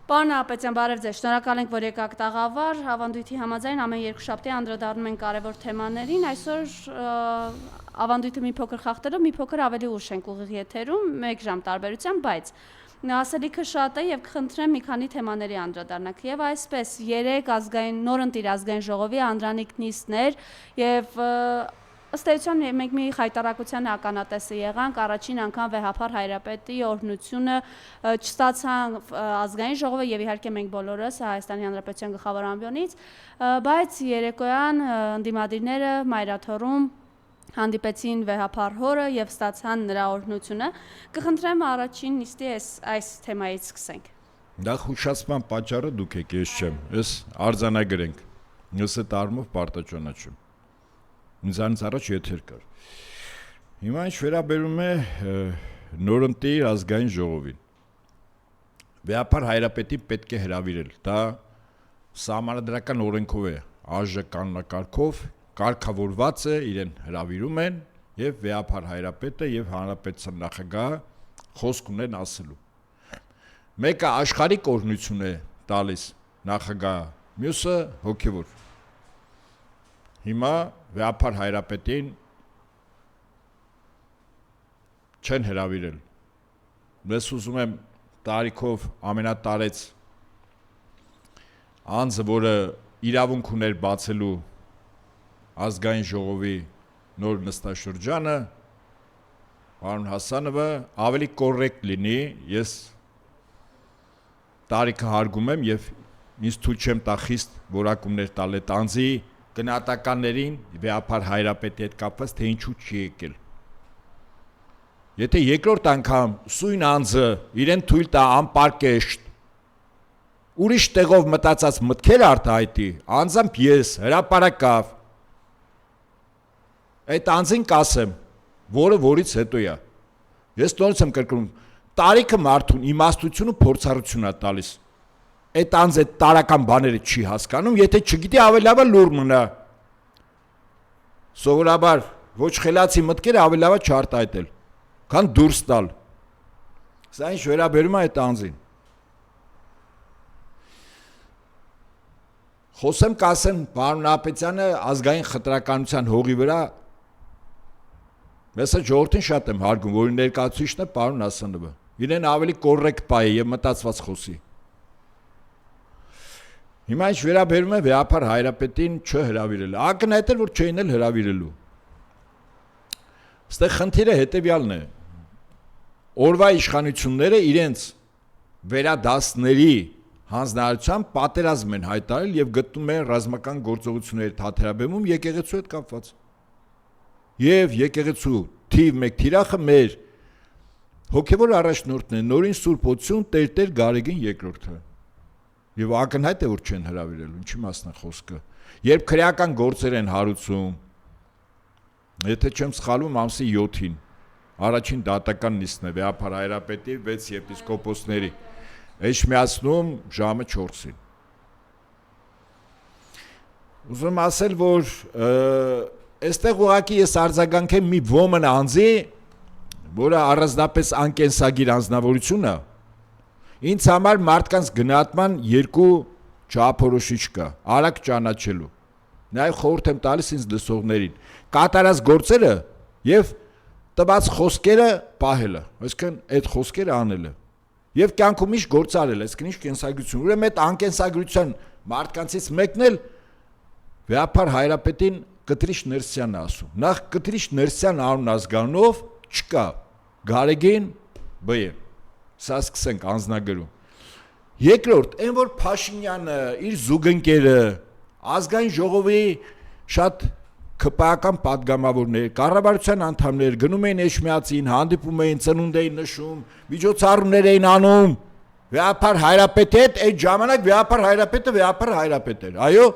Պարոն Ապետյան, բարև ձեզ, շնորհակալ ենք, որ եկաք տաղավար, ավանդույթի համաձայն ամեն երկուշաբթի անդրադառնում ենք կարևոր թեմաներին, այսօր ավանդույթը մի փոքր խախտելով, մի փոքր ավելի ուշ ենք ուղիղ եթերում, 1 ժամ տարբերությամբ, բայց ասելիքը շատ է եւ կխնդրեմ մի քանի թեմաների անդրադառնանք եւ այսպես 3 նորընտիր ազգային ժողովի անդրանիկ նիստներ եւ ըստ էության մենք մի խայտարակության ականատեսը եղանք, առաջին անգամ Վեհափար Հայրապետի օրհնությունը չստացան ազգային ժողովը եւ իհարկե մենք բոլորս Հայաստանի Հանրապետության գլխավոր ամբիոնից, բայց երեկոյան ընդդիմադիրները Մայրաթոռում հանդիպեցին Վեհափար հորը եւ ստացան նրա օրհնությունը։ Կխնդրեմ առաջին նիստի այս թեմայից սկսենք։ Դա հուշացման պատճառը դուք եք, ես չեմ, ես արձանագրենք, ես այդ առումով պարտաճանաչում։ Ինձանից առաջ եթեր կար։ Հիմա ինչ վերաբերում է նորընտիր ազգային ժողովին։ Վեհափար Հայրապետին պետք է հրավիրել, դա սահմանադրական օրենքով է, ԱԺ կանոնակարգով կարգավորված է, իրեն հրավիրում են եւ Վեհափար Հայրապետը եւ Հանրապետության նախագահը խոսք ունեն ասելու։ Մեկը աշխարհիկ օրհնություն է տալիս նախագահը, մյուսը հոգեվոր։ Հիմա Վեհափար Հայրապետին չեն հրավիրել։ Ես ուզում եմ տարիքով ամենատարեց անձը, որը իրավունք ուներ բացելու ազգային ժողովի նոր նստաշրջանը, պարոն Հասանովը ավելի կոռեկտ լինի, ես տարիքը հարգում եմ եւ ինձ թույլ չեմ տա խիստ որակումներ տալ այդ անձի գնահատականներին Վեհափար Հայրապետի հետ կապված, թե ինչու չի եկել։ Եթե երկրորդ անգամ սույն անձը իրեն թույլ տա անպարկեշտ ուրիշ տեղով մտածած մտքեր արտահայտի, անձամբ ես հրապարակավ այդ անձին կասեմ, որը որից հետո է։ Ես նորից եմ կրկնում, տարիքը մարդուն իմաստություն ու փորձառություն է տալիս։ Այդ անձը տարական բաները չի հասկանում, եթե չգիտի ավելի լավ է լուր մնա։ Սովորաբար ոչ խելացի մտքերը ավելի լավ է չարտահայտել, քան դուրս տալ։ Սա ինչ վերաբերում է այդ անձին։ Խոսեմ կասեմ պարոն Ապետյանը ազգային խտրականության հողի վրա Ես ժողովրդին շատ եմ հարգում, որի ներկայացուցիչն է պարոն Հասանովը։ Իրեն ավելի կոռեկտ բայ է եւ մտածված խոսի։ Հիմա ինչ վերաբերում է Վեհափար Հայրապետին չհրավիրել։ Ակնհայտ է, որ չէին էլ հրավիրելու։ Այստեղ խնդիրը հետեւյալն է։ Օրվա իշխանությունները իրենց վերադասների հանձնարարությամբ պատերազմ են հայտարարել եւ գտնում են ռազմական գործողությունների թաթերաբեմում եկեղեցու հետ կապված։ Եվ եկեղեցու թիվ 1 թիրախը մեր հոգևոր առաջնորդն է նորին Սուրբ Օծություն Տեր Գարեգին II-ը։ Եվ ակնհայտ է, որ չեն հրավիրելու, ինչի մասն է խոսքը։ Երբ քրեական գործեր են հարուցում, եթե չեմ սխալվում, ամսի 7-ին առաջին դատական նիստն է Վեհափար Հայրապետի 6 եպիսկոպոսների, Էջմիածնում ժամը 4-ին։ Ուզում ասել, որ այստեղ ուղղակի ես արձագանքեմ մի ոմն անձի, որը առանձնապես անկենսագիր անձնավորություն է, ինձ համար մարդկանց գնահատման 2 չափորոշիչ կա, արագ ճանաչելու։ Նաև խորհուրդ եմ տալիս ինձ լսողներին, կատարած գործերը եւ տված խոսքերը պահելը, այսինքն այդ խոսքերը անելը։ Եվ կյանքում ինչ գործարել, այսինքն ինչ կենսագրություն։ Ուրեմն այդ անկենսագրության մարդկանցից մեկն էլ Վեհափար Հայրապետին Կտրիշ Ներսյանն ասում։ Նախ Կտրիշ Ներսյան անուն ազգանով չկա։ Գարեգին B-ը։ Սա սկսենք անձնագրում։ Երկրորդ, այն որ Փաշինյանը, իր զուգընկերը, ազգային ժողովի շատ քպայական падգամավորներ, կառավարության անդամներ գնում էին Էջմիածին, հանդիպում էին, ծնունդ էին նշում, միջոցառումներ էին անում։ Վեհափար Հայրապետի հետ այդ ժամանակ Վեհափար Հայրապետը Վեհափար Հայրապետ էր։ Այո։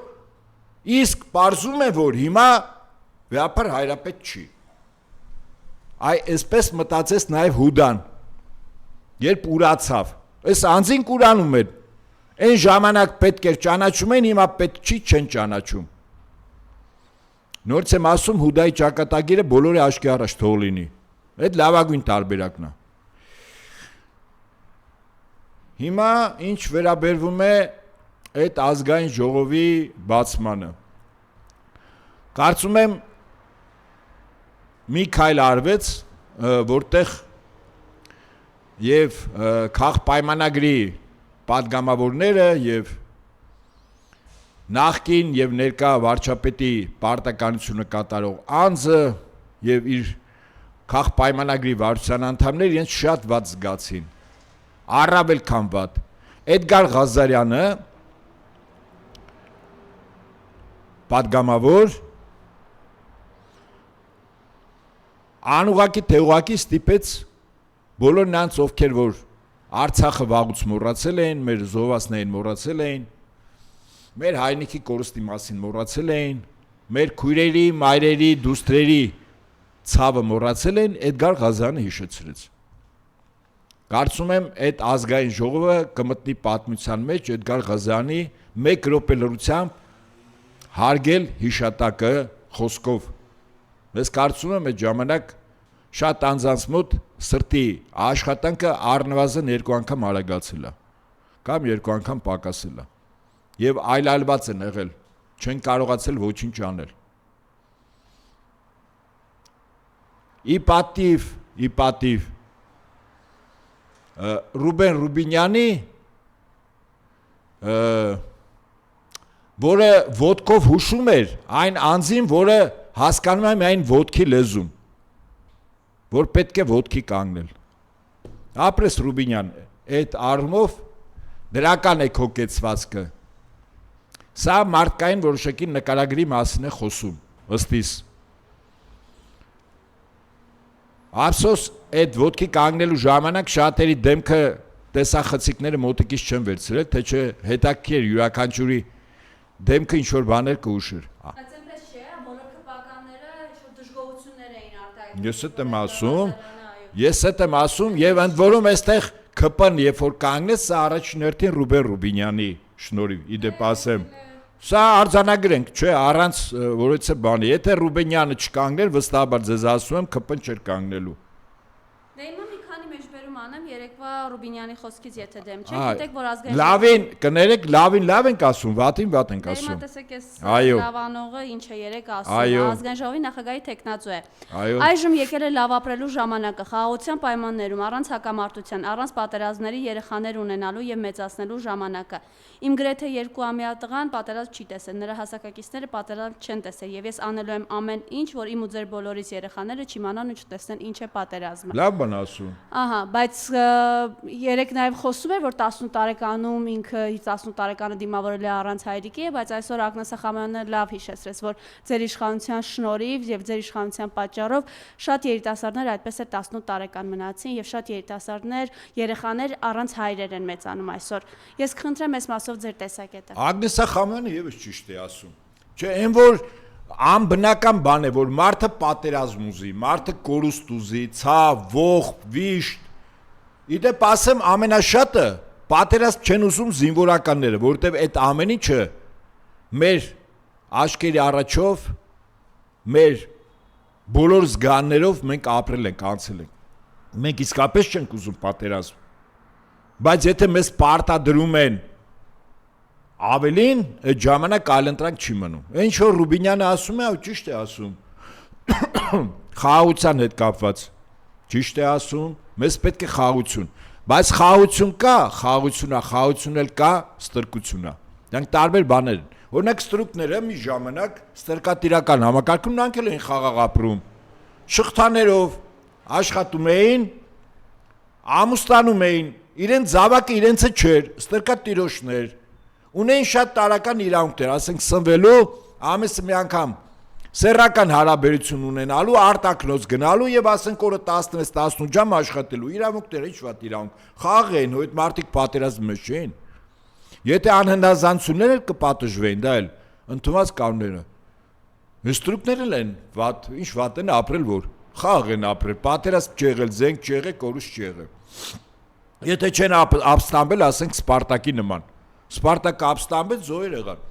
Իսկ պարզում է, որ հիմա Վեհափար Հայրապետ չի։ Այսպես մտածեց նաև Հուդան, երբ ուրացավ։ Այս անձին կուրանում են։ Այն ժամանակ պետք էր ճանաչում են, հիմա պետք չի չեն ճանաչում։ Նորից եմ ասում, Հուդայի ճակատագիրը բոլորի աչքի առաջ թող լինի։ Այդ լավագույն տարբերակն է։ Հիմա ինչ վերաբերվում է այդ ազգային ժողովի բացմանը։ Կարծում եմ մի քայլ արվեց, որտեղ եւ քաղաքապայմանագրի պատգամավորները եւ նախկին եւ ներկա վարչապետի պարտականությունը կատարող անձը եւ իր քաղաքապայմանագրի վարչության անդամները իրենց շատ վատ զգացին, առավել քան վատ։ Էդգար Ղազարյանը պատգամավոր անուղակի տեղուղակի ստիպեց բոլոր նրանց, ովքեր որ Արցախը վաղուց մոռացել էին, մեր զոհվածներին մոռացել էին, մեր հայրենիքի կորստի մասին մոռացել էին, մեր քույրերի, մայրերի, դուստրերի ցավը մոռացել էին, Էդգար Ղազարյանը հիշեցրեց։ Կարծում եմ այդ ազգային ժողովը կմտնի պատմության մեջ Էդգար Ղազարյանի 1 րոպե լրությամբ հարգել հիշատակը խոսքով։ Ես կարծում եմ այդ ժամանակ շատ անձանց մոտ սրտի աշխատանքը առնվազն 2 անգամ արագացել է կամ 2 անգամ պակասել է եւ այլայլված են եղել, չեն կարողացել ոչինչ անել։ Ի պատիվ Ռուբեն Ռուբինյանի, որը ոտքով հուշում էր այն անձին, որը հասկանում է միայն ոտքի լեզուն, որ պետք է ոտքի կանգնել։ Ապրես Ռուբինյան, այդ առումով դրական է քո կեցվածքը։ Սա մարդկային որոշակի նկարագրի մասին է խոսում, ըստիս։ Ափսոս այդ ոտքի կանգնելու ժամանակ շատերի դեմքը տեսախցիկները մոտիկից չեն վերցրել, թե չէ հետաքրքիր յուրաքանչյուրի դեմքը ինչ որ բաներ կհուշեր։ Բայց այնպես չէ, բոլոր քպականները ինչ-որ դժգոհություններ էին արտահայտում։ Ես էդ եմ ասում եւ ընդ որում այստեղ ԿՊ-ն երբ որ կանգնեց, սա առաջին հերթին Ռուբեն Ռուբինյանի շնորհիվ, իդեպ ասեմ, սա արձանագրենք, չէ, առանց որևէ բանի, եթե Ռուբենյանը չկանգներ, վստահաբար ձեզ ասում եմ, ԿՊ-ն չէր կանգնելու։ Դե հիմա մի քանի մեջբերում անեմ երեկվա Ռուբինյանի խոսքից, եթե դեմ չեք, գիտեք, որ ազգային լավին կներեք, լավին լավ ենք ասում, վատին վատ ենք ասում։ Հիմա տեսեք, այս լավանողը ինչ է երեք ասում, ազգային ժողովի նախագահի տեխնացու է։ Այժմ եկել է լավ ապրելու ժամանակը, խաղաղության պայմաններում, առանց հակամարտության, առանց պատերազմների երեխաներ ունենալու եւ մեծացնելու ժամանակը։ Իմ գրեթե 2-ամյա տղան պատերազմ չի տեսել, նրա հասակակիցները պատերազմ չեն տեսել եւ ես անելու եմ ամեն ինչ, որ իմ ու ձեր բոլորիս երեխաները չիմանան ու չտեսնեն ինչ է պատերազմը։ Լավ բան ասում։ Ահա, բայց երեք նաեւ խոսում էր, որ 18 տարեկանում ինքը 18 տարեկանը դիմավորել է առանց հայրիկի, բայց այսօր Ագնես Ախամյանը լավ հիշեցրեց, որ ձեր իշխանության շնորհիվ եւ ձեր իշխանության պատճառով շատ երիտասարդներ այդպես է 18 տարեկան մնացին եւ շատ երիտասարդներ, երեխաներ առանց հայրեր են մեծանում այսօր։ Ես կխնդրեմ այս մասով ձեր տեսակետը։ Ագնես Ախամյանը եւս ճիշտ է ասում։ Չէ, այն որ անբնական բան է, որ մարդը պատերազմ ուզի, մարդը կորուստ ուզի, ցավ, ողջ, վիշտ։ Իդեպ ասեմ ամենաշատը պատերազմ չեն ուզում զինվորականները, որովհետև այդ ամեն ինչը մեր աչքերի առաջով, մեր բոլոր զգաններով մենք ապրել ենք, անցել ենք։ Մենք իսկապես չենք ուզում պատերազմ։ Բայց եթե մեզ պարտադրում են ավելին, այդ ժամանակ այլընտրանք չի մնում։ Ինչ որ Ռուբինյանը ասում է, ճիշտ է ասում։ Խաղաղության հետ կապված ճիշտ է ասում, մեզ պետք է խաղաղություն, բայց խաղաղություն կա, խաղաղություն էլ կա, ստրկություն է։ Դրանք տարբեր բաներ են։ Օրինակ ստրուկները մի ժամանակ ստրկատիրական համակարգում նրանք էլ էին խաղաղ ապրում։ Շղթաներով աշխատում էին, ամուսնանում էին, իրենց զավակը իրենցը չէր, ստրկատիրոշներ, ունեին շատ տարական իրավունքներ, ասենք սնվելու, ամիսը մի անգամ սեռական հարաբերություն ունենալու, արտակնոց գնալու եւ ասենք օրը 16-18 ժամ աշխատելու, իրավունքները ինչ վատ իրավունք, խաղ էին, ու այդ մարդիկ պատերազմում չէին։ Եթե անհնազանդություններ էլ կպատժվեին, դա էլ ընդունված կանոնները։ Ստրուկներն են վատ, ինչ վատ են ապրել, որ խաղ են ապրել, պատերազմ չեղել, զենք չեղել, կորուստ չեղել։ Եթե չեն ապստամբել, ասենք Սպարտակի նման։ Սպարտակը ապստամբեց, զոհեր եղան։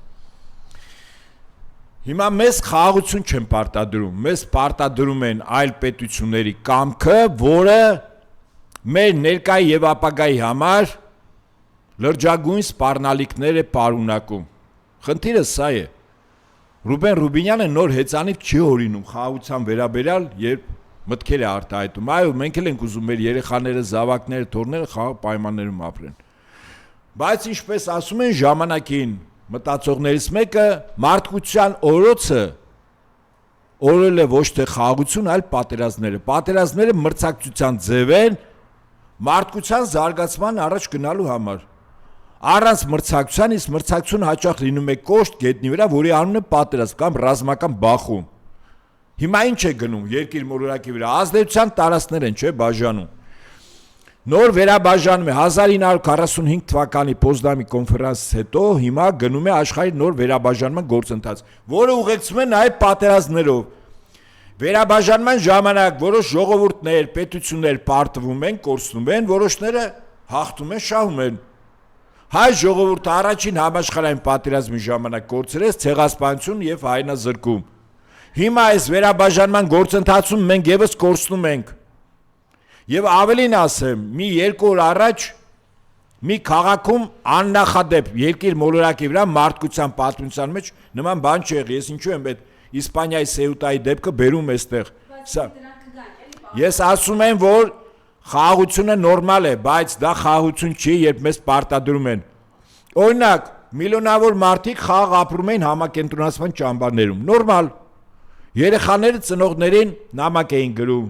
Հիմա մեզ խաղաղություն չեն պարտադրում, մեզ պարտադրում են այլ պետությունների կամքը, որը մեր ներկայի եւ ապագայի համար լրջագույն սպառնալիքներ է պարունակում։ Խնդիրը սա է։ Ռուբեն Ռուբինյանը նոր հեծանիվ չի հորինում խաղաղության վերաբերյալ, երբ մտքեր է արտահայտում։ Այո, մենք էլ ենք ուզում մեր երեխաները, զավակները, թոռները խաղաղ պայմաններում ապրեն։ Բայց ինչպես ասում են ժամանակին մտածողներից մեկը, մարդկության օրոցը օրել է ոչ թե խաղաղություն, այլ պատերազմները։ Պատերազմները մրցակցության ձև են մարդկության զարգացման առաջ գնալու համար։ Առանց մրցակցության, իսկ մրցակցությունը հաճախ լինում է կոշտ գետնի վրա, որի անունը պատերազմ կամ ռազմական բախում։ Հիմա ինչ է գնում երկիր մոլորակի վրա, ազդեցության տարածքներ են, չէ, բաժանում։ Նոր վերաբաժանում է 1945 թվականի Պոզդամի կոնֆերանսից հետո, հիմա գնում է աշխարհի նոր վերաբաժանման գործընթաց, որը ուղեկցվում է նաև պատերազմներով։ Վերաբաժանման ժամանակ որոշ ժողովուրդներ, պետություններ պարտվում են, կորցնում են, որոշները հաղթում են, շահում են։ Հայ ժողովուրդը առաջին համաշխարհային պատերազմի ժամանակ կորցրեց ցեղասպանություն եւ հայնազրկում։ Հիմա այս վերաբաժանման գործընթացում մենք եւս կորցնում ենք։ Եվ ավելին ասեմ, մի 2 օր առաջ մի քաղաքում աննախադեպ երկիր մոլորակի վրա մարդկության պատմության մեջ նման բան չի եղել։ Ես ինչու եմ այդ Իսպանիայի Սեուտայի դեպքը բերում էստեղ։ Ես ասում եմ, որ խաղաղությունը նորմալ է, բայց դա խաղաղություն չի, երբ մեզ պարտադրում են։ Օրինակ, միլիոնավոր մարդիկ խաղաղ ապրում են համակենտրոնացման ճամբարներում։ Նորմալ։ Երեխաները ծնողներին նամակ էին գրում։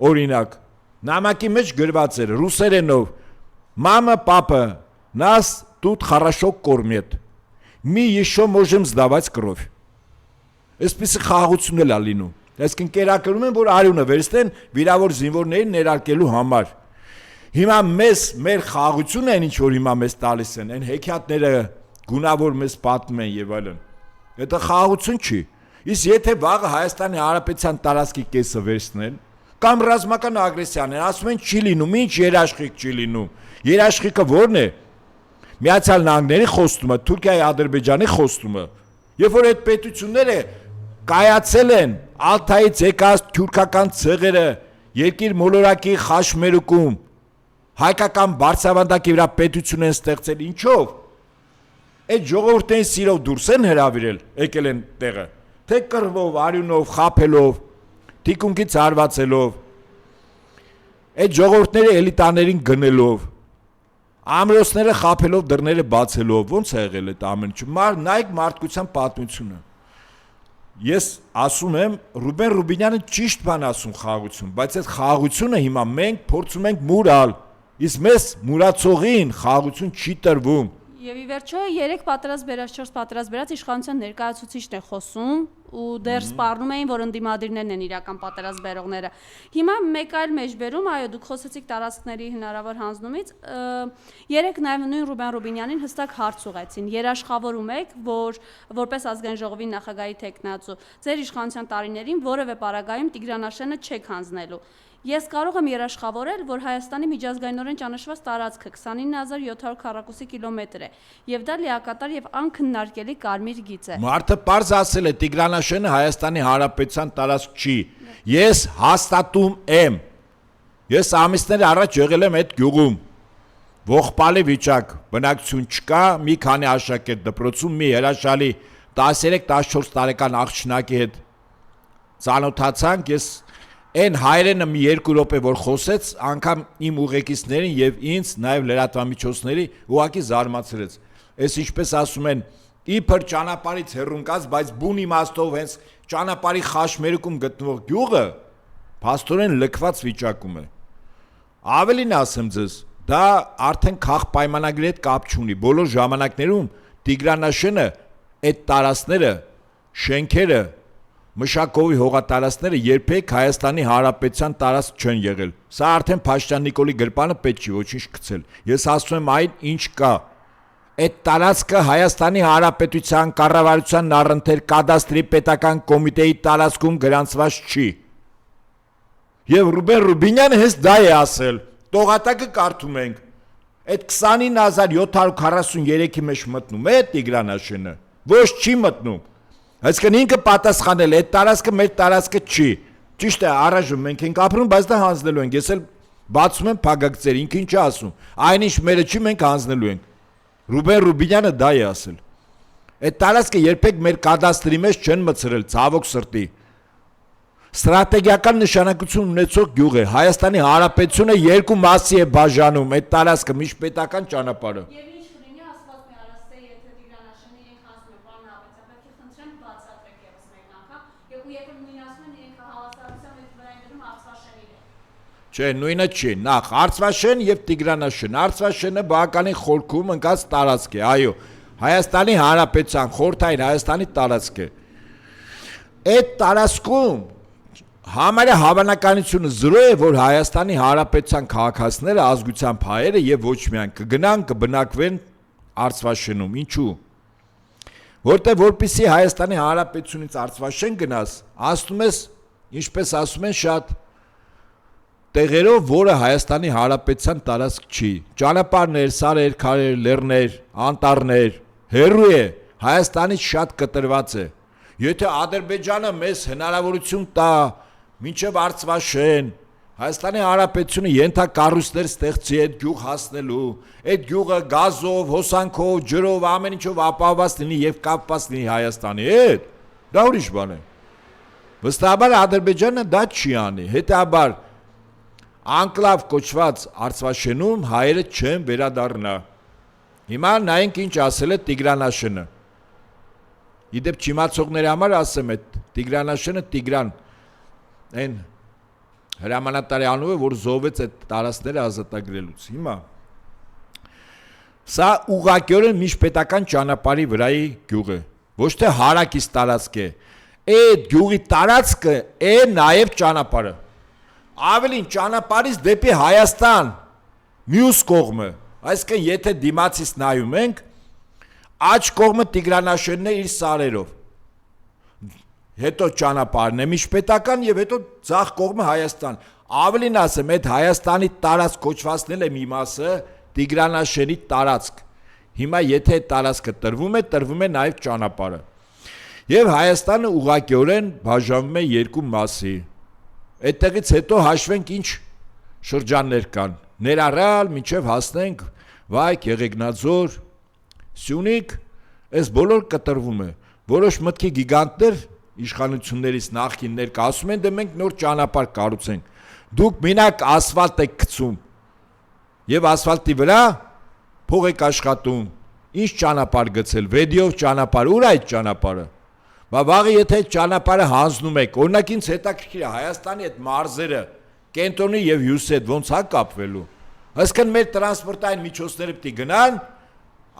Օրինակ, նամակի մեջ գրված էր ռուսերենով. «Мама, папа, нас тут хорошо кормят. Мы еще можем сдавать кровь». Այսպիսի խաղաղություն էլ է լինում։ Այսինքն կերակրում են, որ արյունը վերցնեն վիրավոր զինվորներին ներարկելու համար։ Հիմա մեր խաղաղությունն են, ինչ որ հիմա մեզ տալիս են, այն հեքիաթները գունավոր մեզ պատմում են եւ այլն։ Դա խաղաղություն չի։ Իսկ եթե վաղը Հայաստանի Հանրապետության տարածքի կեսը վերցնեն, կամ ռազմական ագրեսիան են, ասում են չի լինում, ինչ երաշխիք չի լինում։ Երաշխիքը ո՞րն է։ Միացյալ Նահանգների խոստումը, Թուրքիայի, Ադրբեջանի խոստումը։ Երբ որ այդ պետությունները կայացել են Ալթայից եկած թուրքական ցեղերը երկիր մոլորակի խաշմերուկում հայկական բարձրավանդակի վրա պետություն են ստեղծել, ինչով։ Այդ ժողովուրդների սիրով դուրս են հրավիրել, եկել են տեղը, թե կռվով, արյունով, խաբելով, թիկունքից հարվածելով, այդ ժողովուրդների էլիտաներին գնելով, ամրոցները խաբելով, դռները բացելով, ոնց է եղել այդ ամենը։ Նայեք մարդկության պատմությունը։ Ես ասում եմ, Ռուբեն Ռուբինյանը ճիշտ բան ասում խաղաղություն, բայց այդ խաղաղությունը հիմա մենք փորձում ենք մուրալ, իսկ մեզ մուրացողին խաղաղություն չի տրվում։ Եվ ի վերջո 3 պատերազմ բերած 4 պատերազմ բերած իշխանության ներկայացուցիչն է խոսում ու դեռ սպառնում էին, որ ընդդիմադիրներն են իրական պատերազմ բերողները։ Հիմա մեկ այլ մեջբերում, այո, դուք խոսեցիք տարածքների հնարավոր հանձնումից, 3 նաև նույն Ռուբեն Ռուբինյանին հստակ հարց ուղեցին։ Երաշխավորում եք, որ որպես ազգային ժողովի նախագահի տեխնացու ձեր իշխանության տարիներին որևէ պարագայում Տիգրանաշենը չեք հանձնելու։ Ես կարող եմ երաշխավորել, որ Հայաստանի միջազգայինորեն ճանաչված տարածքը 29700 քառակուսի կիլոմետր է, եւ դա լիակատար եւ անքննարկելի կարմիր գիծ է։ Մարդը պարզ ասել է Տիգրանաշենը Հայաստանի Հանրապետության տարածք չի։ Ես հաստատում եմ։ Ես ամիսներ առաջ եղել եմ այդ գյուղում։ Ողբալի վիճակ, բնակություն չկա, մի քանի աշակերտ դպրոցում մի հրաշալի 13-14 տարեկան աղջնակի հետ ծանոթացանք, ես Այն հայրենը մի 2 րոպե որ խոսեց, անգամ իմ ուղեկիցներին եւ ինձ, նաեւ լրատվամիջոցների ուղակի զարմացրեց։ Այս ինչպես ասում են, իբր ճանապարհից հեռունկած, բայց բուն իմաստով հենց ճանապարհի խաշմերուկում գտնվող գյուղը փաստորեն լքված վիճակում է։ Ավելին ասեմ ձեզ, դա արդեն քաղ պայմանագրի հետ կապ չունի։ Բոլոր ժամանակներում Տիգրանաշենը այդ տարածքները, շենքերը Մշակովի հողատարածքները երբեք Հայաստանի Հանրապետության տարածք չեն եղել։ Սա արդեն Փաշտյան Նիկոլի գրպանը պետք չի ոչինչ գցել։ Ես ասում եմ այն ինչ կա։ Այդ տարածքը Հայաստանի Հանրապետության կառավարության առընթեր կադաստրի պետական կոմիտեի տարածքում գրանցված չի։ Եվ Ռուբեն Ռուբինյանը հենց դա է ասել։ Տողատակը կարդում ենք։ Այդ 29743-ի մեջ մտնում է Տիգրանաշենը։ Ոչ չի մտնում։ Այսինքն ինքը պատասխանել է, այդ տարածքը մեր տարածքը չի։ Ճիշտ է, առայժմ մենք ենք ապրում, բայց դա հանձնելու ենք։ Ես էլ բացում եմ փակագծեր, ինքը ինչ է ասում։ Այնինչ մերը չի, մենք հանձնելու ենք։ Ռուբեն Ռուբինյանը դա է ասել։ Այդ տարածքը երբեք մեր կադաստրի մեջ չեն մցրել, ցավոք սրտի։ Ստրատեգիական նշանակություն ունեցող գյուղ է։ Հայաստանի Հանրապետությունը երկու մասի է բաժանում այդ տարածքը միջպետական ճանապարհը։ Եվ ինչ կլինի, ասված մի արաստ է, եթե Տիգրանաշենը իրենք ասում են, պարոն Աբեցյան, պետք է խնդրեմ բացատրեք ևս մեկ անգամ, եւ երբ նույն ասում են, իրենք հավասարությամբ այդ վրային դնում Արցվաշենին է։ Չէ, նույնը չի։ Նախ Արցվաշեն եւ Տիգրանաշեն։ Արցվաշենը բավականին խորքում ընկած տարածք է, այո։ Հայաստանի Հանրապետության խորհրդային Հայաստանի տարածք է։ Այդ տարածքում համարյա հավանականությունը 0 է, որ Հայաստանի Հանրապետության քաղաքացիները, ազգությամբ հայերը եւ ոչ միայն կգնան, կբնակվեն Արցվաշենում։ Ինչու՞։ Որտեղ որպեսզի Հայաստանի Հանրապետությունից Արցվաշեն գնաս, ասում ես, ինչպես ասում են շատ տեղերով, որը Հայաստանի Հանրապետության տարածք չի։ Ճանապարհներ, սարեր, քարեր, լեռներ, անտառներ, հեռու է, Հայաստանից շատ կտրված է։ Եթե Ադրբեջանը մեզ հնարավորություն տա մինչև Արցվաշեն, Հայաստանի Հանրապետությունը ենթակառույցներ ստեղծի այդ գյուղ հասնելու, այդ գյուղը գազով, հոսանքով, ջրով, ամեն ինչով ապահովված լինի եւ կապված լինի Հայաստանի հետ, դա ուրիշ բան է։ Վստահաբար Ադրբեջանը դա չի անի, հետեւաբար անկլավ կոչված Արցվաշենում հայերը չեն վերադառնա։ Հիմա նայենք ինչ ասել է Տիգրանաշենը։ Իդեպ չիմացողների համար ասեմ, այդ Տիգրանաշենը Տիգրան այն հրամանատարի անունը, որ զոհվեց այդ տարածքները ազատագրելուց։ Հիմա սա ուղղակիորեն միջպետական ճանապարհի վրայի գյուղ է, ոչ թե հարակից տարածք է։ Այդ գյուղի տարածքը է նաև ճանապարհը։ Ավելին ճանապարհից դեպի Հայաստան մյուս կողմը, այսինքն եթե դիմացից նայում ենք, աջ կողմը Տիգրանաշենն է իր սարերով, հետո ճանապարհն է միջպետական եւ հետո ձախ կողմը Հայաստան։ Ավելին ասեմ, այդ Հայաստանի տարածք կոչվածնել է մի մասը Տիգրանաշենի տարածք։ Հիմա եթե այդ տարածքը տրվում է նաև ճանապարհը։ Եվ Հայաստանը ուղղակիորեն բաժանվում է երկու մասի։ Այդտեղից հետո հաշվենք ինչ շրջաններ կան։ Ներառյալ մինչև հասնենք Վայք, Եղեգնաձոր, Սյունիք, այս բոլոր կտրվում է։ Որոշ մտքի գիգանտներ իշխանություններից նախկիններ կասում են, դե մենք նոր ճանապարհ կառուցենք։ Դուք մենակ ասֆալտ եք գցում եւ ասֆալտի վրա փող եք աշխատում։ Ինչ ճանապարհ գցել, վեդիով ճանապարհ, ուր այդ ճանապարհը։ Վաղը եթե ճանապարհը հանձնում եք, օրինակ ինձ հետաքրքիր է Հայաստանի այդ մարզերը, կենտրոնի եւ հյուսի հետ ոնց է կապվելու։ Այսինքն մեր տրանսպորտային միջոցները պիտի գնան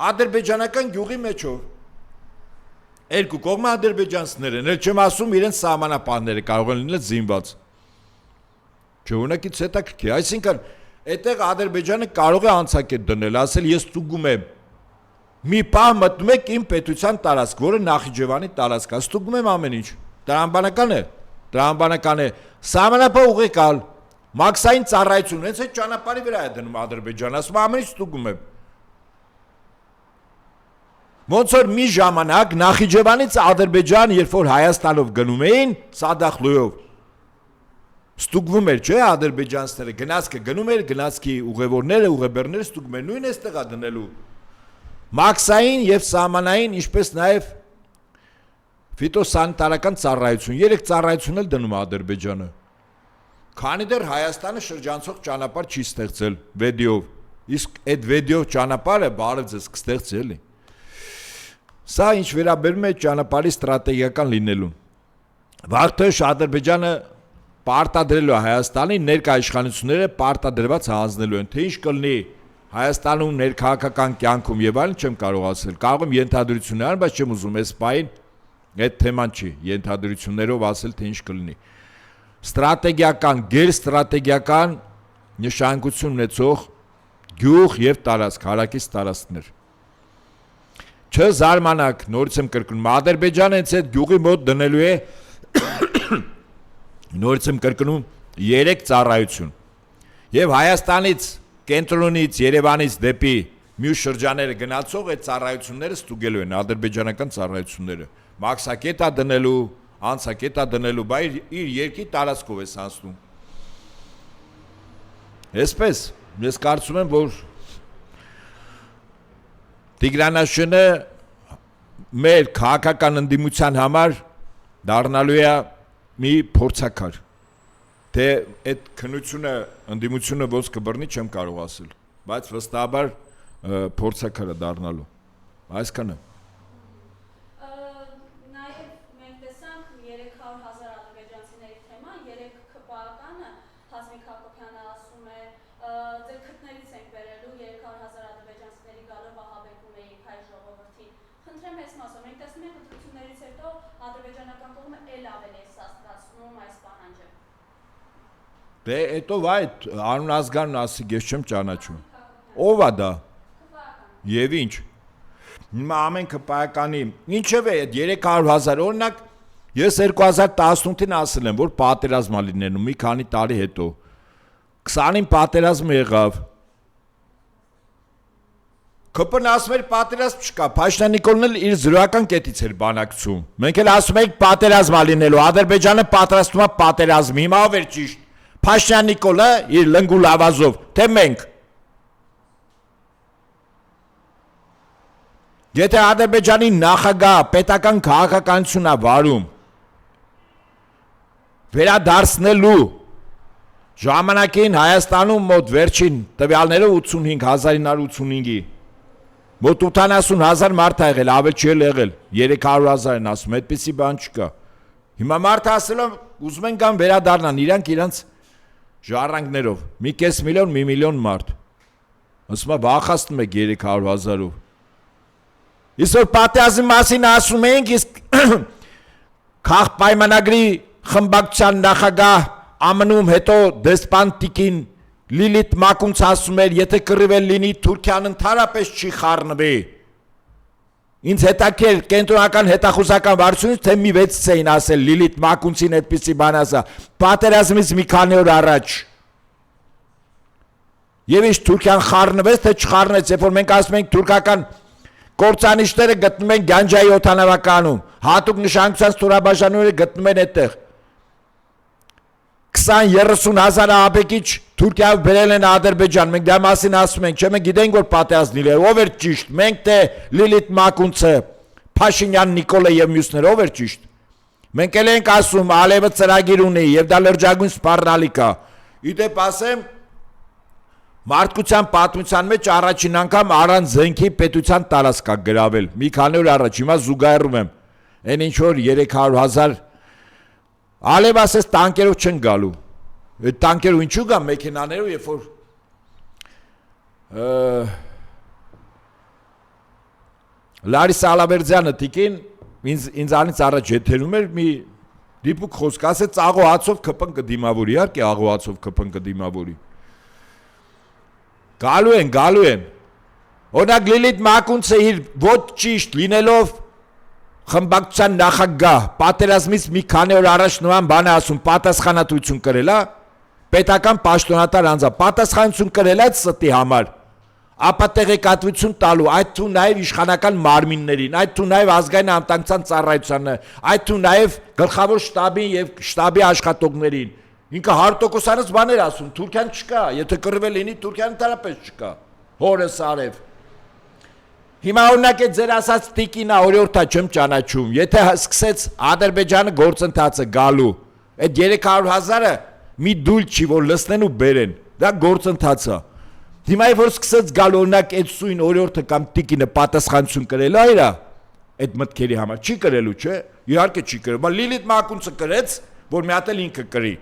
ադրբեջանական գյուղի մեջով։ Երկու կողմը ադրբեջանցիներ են, չեմ ասում իրենց սահմանապահները կարող են լինել զինված։ Չէ, ունակից հետաքրքիր, այսինքն այդտեղ Ադրբեջանը կարող է անցակետ դնել, ասել ես ստուգում եմ։ Մի պահ մտնում եք իմ պետության տարածք, որը Նախիջևանի տարածք է, ստուգում եմ ամեն ինչ։ Տրամաբանական է։ Սահմանապահ ուղեկալ, մաքսային ծառայություն, հենց այդ ճանապարհի վրա է դնում Ադրբեջանը, ասում ամեն ինչ ստուգում եմ։ Ոնց որ մի ժամանակ Նախիջևանից Ադրբեջան, երբ որ Հայաստանով գնում էին, Սադախլուով, ստուգվում էր, չէ՞, ադրբեջանցիները գնացքը գնում էր, գնացքի ուղևորները, ուղեբեռները ստուգում են, նույն էստեղ է դնելու։ Մաքսային եւ սահմանային, ինչպես նաեւ ֆիտոսանիտարական ծառայություն, 3 ծառայություն էլ դնում է Ադրբեջանը։ Քանի դեռ Հայաստանը շրջանցող ճանապարհ չի ստեղծել վեդիով, իսկ այդ վեդիով ճանապարհը բարև ձեզ կստեղծի էլի։ Սա ինչ վերաբերում է ճանապարհի ստրատեգիական լինելուն։ Վաղտեշ Ադրբեջանը պարտադրելու է Հայաստանին, ներկա իշխանությունները պարտադրված հանձնելու են, թե ինչ կլինի Հայաստանում ներքաղաքական կյանքում եւ այլն չեմ կարող ասել։ Կարող եմ ենթադրություններ անել, բայց չեմ ուզում այս պահին այդ թեման չի, ենթադրություններով ասել թե ինչ կլինի։ Ստրատեգիական, գերստրատեգիական նշանակություն ունեցող գյուղ եւ տարածք, հարակից տարածքներ։ Չզարմանաք, նորից եմ կրկնում, Ադրբեջանը հենց այդ գյուղի մոտ դնելու է նորից եմ կրկնում 3 ծառայություն։ Եվ Հայաստանից, կենտրոնից, Երևանից դեպի մյուս շրջանները գնացող այդ ծառայությունները ստուգելու են, ադրբեջանական ծառայությունները։ Մաքսակետ է դնելու, անցակետ է դնելու, բայց իր երկի տարածքով է անցնում։ Այսպես, ես կարծում եմ, որ Տիգրանաշենը մեր քաղաքական ընդդիմության համար դառնալու է մի փորձակար։ Թե այդ քննությունը ընդդիմությունը ոնց կբռնի չեմ կարող ասել, բայց վստահաբար փորձակար է դառնալու։ Այսքանը։ Նաև մենք տեսանք 300,000 ադրբեջանցիների թեման, 3 քպականը Հասմիկ Հակոբյանը ասում է, ձեր քթներից ենք բերելու 300,000 ադրբեջանցիների գալը Վահաբեկում էինք հայ ժողովրդին։ Խնդրեմ այս մասը, մենք տեսնում ենք ընտրություններից հետո ադրբեջանական կողմը էլ ավելի է սաստկացնում այս պահանջը։ Դե հետո այդ անուն ազգանն ասիկ ես չեմ ճանաչում։ Ով է դա։ Եվ ինչ։ Հիմա ամեն քպայականի ինչև է այդ 300,000 օրինակ ես 2018-ին ասել եմ որ պատերազմ է լինելու մի քանի տարի հետո 20-ին պատերազմ եղավ ԿՊ-ն ասում էր պատերազմ չկա Փաշինյան Նիկոլն էլ իր զրոյական կետից էր բանակցում մենք էլ ասում ենք պատերազմ է լինելու Ադրբեջանը պատրաստվում է պատերազմի հիմա ով էր ճիշտ Փաշինյան Նիկոլը իր լնգուլ ավազով թե մենք Եթե Ադրբեջանի նախագահ պետական քաղաքականությունն է վարում վերադարձնելու ժամանակին Հայաստանում մոտ վերջին տվյալները 85,1985-ի մոտ 80,000 մարդ ա եղել, ավել չի եղել 300,000 են ասում, այդպիսի բան չկա Հիմա մարդը ասել եմ ուզում են գան վերադառնան իրանք իրանց ժառանգներով մի կես միլիոն, մի միլիոն մարդ ասում է վախացնում եք 300,000-ով Իսկ պատերազմի մասին ասում ենք, իսկ քաղաք պայմանագրի խմբակցության նախագահ ԱՄՆ-ում հետո դեսպան Տիկին Լիլիթ Մակունց ասում էր, եթե կռիվել լինի Թուրքիան ընդհանրապես չի խառնվի։ Ինձ հետաքրքիր կենտրոնական հետախուզական վարչությունից թե մի 6 էին ասել Լիլիթ Մակունցին այդպիսի բան ասա, պատերազմից մի քանի օր առաջ։ Եվ ինչ Թուրքիան խառնվեց, թե չխառնվեց, երբ որ մենք ասում ենք թուրքական Կործանիչները գտնում են Գանջայի օդանավականում, հատուկ նշանակության ստորաբաժանումները գտնում են այդտեղ։ 20-30,000 աբեկիչ Թուրքիայով բերել են Ադրբեջան, մենք դա մասին ասում ենք, չէ՞ մենք գիտենք որ պատերազմն է, ով էր ճիշտ, մենք թե Լիլիթ Մակունցը, Փաշինյան Նիկոլը եւ մյուսները, ով էր ճիշտ։ Մենք էլ ենք ասում, Ալիևը ծրագիր ունի եւ դա լրջագույն սպառնալիք է։ Իդեպ ասեմ Մարդկության պատմության մեջ առաջին անգամ առանց զենքի պետության տարածք կա գրավել մի քանի օր առաջ հիմա զուգահեռում եմ այն ինչ որ 300,000 Ալիև ասես տանկերով չեն գալու այդ տանկերով ինչու գա մեքենաներով երբ որ Լարիսա Ալավերդյանը տիկին ինձանից առաջ եթերում էր մի դիպուկ խոսք ասեց աղոհացով ԿՊ-ն կդիմավորի իհարկե աղոհացով ԿՊ-ն կդիմավորի Գալու են Օրինակ Լիլիթ Մակունցը իր ոչ ճիշտ լինելով խմբակցության նախագահ պատերազմից մի քանի օր առաջ նման բան է ասում պատասխանատվություն կրել է պետական պաշտոնատար անձա պատասխանատվություն կրել է ստի համար ապա տեղեկատվություն տալու այդ թու նաև իշխանական մարմիններին այդ թու նաև ազգային անվտանգության ծառայությանը այդ թու նաև գլխավոր շտաբին եւ շտաբի աշխատողներին Ինքը 100%-անից բաներ ասում, Թուրքիան չկա, եթե կռվել լինի, Թուրքիան ընդհանրապես չկա, հորս արև։ Հիմա օրինակ է ձեր ասած տիկինա օրիորդա չեմ ճանաչում, եթե սկսեց Ադրբեջանը գործընթացը գալու, այդ 300,000-ը մի դույլ չի, որ լսնեն ու բերեն, դա գործընթաց է։ Հիմա որ սկսեց գալ օրինակ այդ սույն օրիորդը կամ տիկինը պատասխանություն կրել է իրա, այդ մտքերի համար, չի կրելու, չէ, իհարկե չի կրել, բայց Լիլիթ Մակունցը կրեց, որ մի հատ էլ ինքը կրի։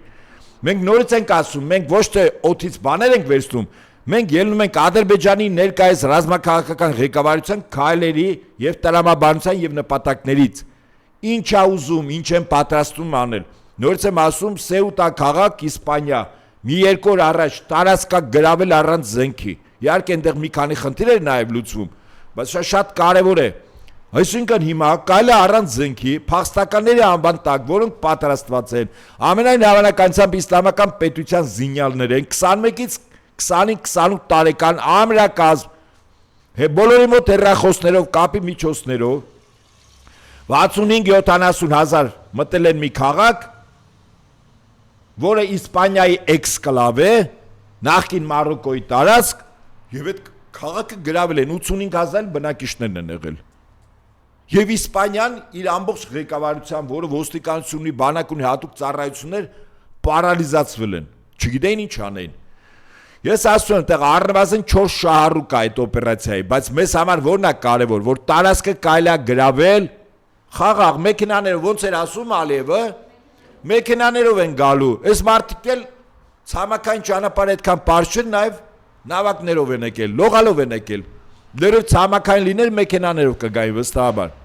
Մենք նորից ենք ասում, մենք ոչ թե օդից բաներ ենք վերցնում, մենք ելնում ենք Ադրբեջանի ներկայիս ռազմաքաղաքական ղեկավարության քայլերի եւ տրամաբանության եւ նպատակներից։ Ինչ է ուզում, ինչ են պատրաստում անել։ Նորից եմ ասում, Սեուտա քաղաք, Իսպանիա, մի երկու օր առաջ տարածքա գրավել առանց զենքի։ Իհարկե այնտեղ մի քանի խնդիր էր նաեւ լուծվում, բայց շատ կարեւոր է։ Այսինքն հիմա կայլը առանց զենքի փախստականների անվան տակ, որոնք պատրաստված են, ամենայն հավանականությամբ իսլամական պետության զինյալներ են 21-ից 20-28 տարեկան ամրակազմ բոլորի մոտ հեռախոսներով, կապի միջոցներով 65-70,000 մտել են մի քաղաք, որը Իսպանիայի էքսկլավ է, նախկին Մարոկոյի տարածք, եւ այդ Քաղաքը գրավել են 85000 բնակիչներն են եղել։ Եվ Իսպանիան իր ամբողջ ղեկավարությամբ, որը ոստիկանություն ունի, բանակ ունի, հատուկ ծառայություններ պարալիզացվել են։ Չգիտեին ինչ անեն։ Ես ասում եմ, այդտեղ առնվազն 4 շահառու կա այդ օպերացիայի, բայց մեզ համար որն է կարևոր, որ տարածքը կարելի է գրավել, խաղաղ մեքենաներով, ոնց էր ասում Ալիևը, մեքենաներով են գալու։ Այս մարդիկ էլ ցամաքային ճանապարհը այդքան բարձր չէ, նաև նավակներով են եկել, լողալով են եկել։ Լրիվ ցամաքային լիներ մեքենաներով կգային վստահաբար։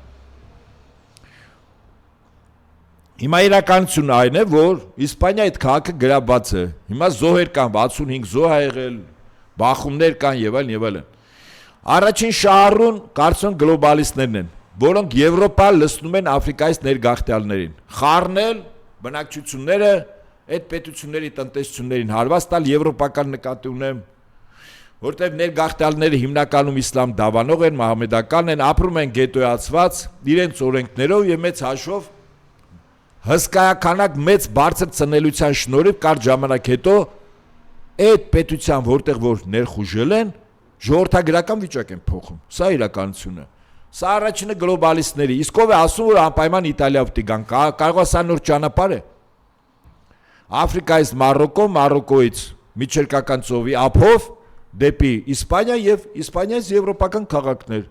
Հիմա իրականությունն այն է, որ Իսպանիա այդ քաղաքը գրավված է։ Հիմա զոհեր կան, 65 զոհ ա եղել, բախումներ կան եւ այլն։ Առաջին շահառուն կարծում գլոբալիստներն են, որոնք Եվրոպա լցնում են Աֆրիկայից ներգաղթյալներին։ Խառնել բնակչությունները այդ պետությունների տնտեսություններին հարված տալ եվրոպական նկատի ունեմ, որտեղ ներգաղթյալները հիմնականում իսլամ դավանող են, մահմեդական են, ապրում են գետոյացված իրենց օրենքներով եւ մեծ հաշվով հսկայականակ մեծ բարձր ծնելիության շնորհիվ կարճ ժամանակ հետո այդ պետության որտեղ որ ներխուժել են ժողովրդագրական վիճակ են փոխում։ Սա իրականությունն է։ Սա առաջինը գլոբալիստների, իսկ ով է ասում, որ անպայման Իտալիա պետք է գան, կարող է սա նոր ճանապարհ է։ Աֆրիկայից Մարոկո, Մարոկոից Միջերկական ծովի ափով դեպի Իսպանիա եւ Իսպանիայից եվրոպական քաղաքներ։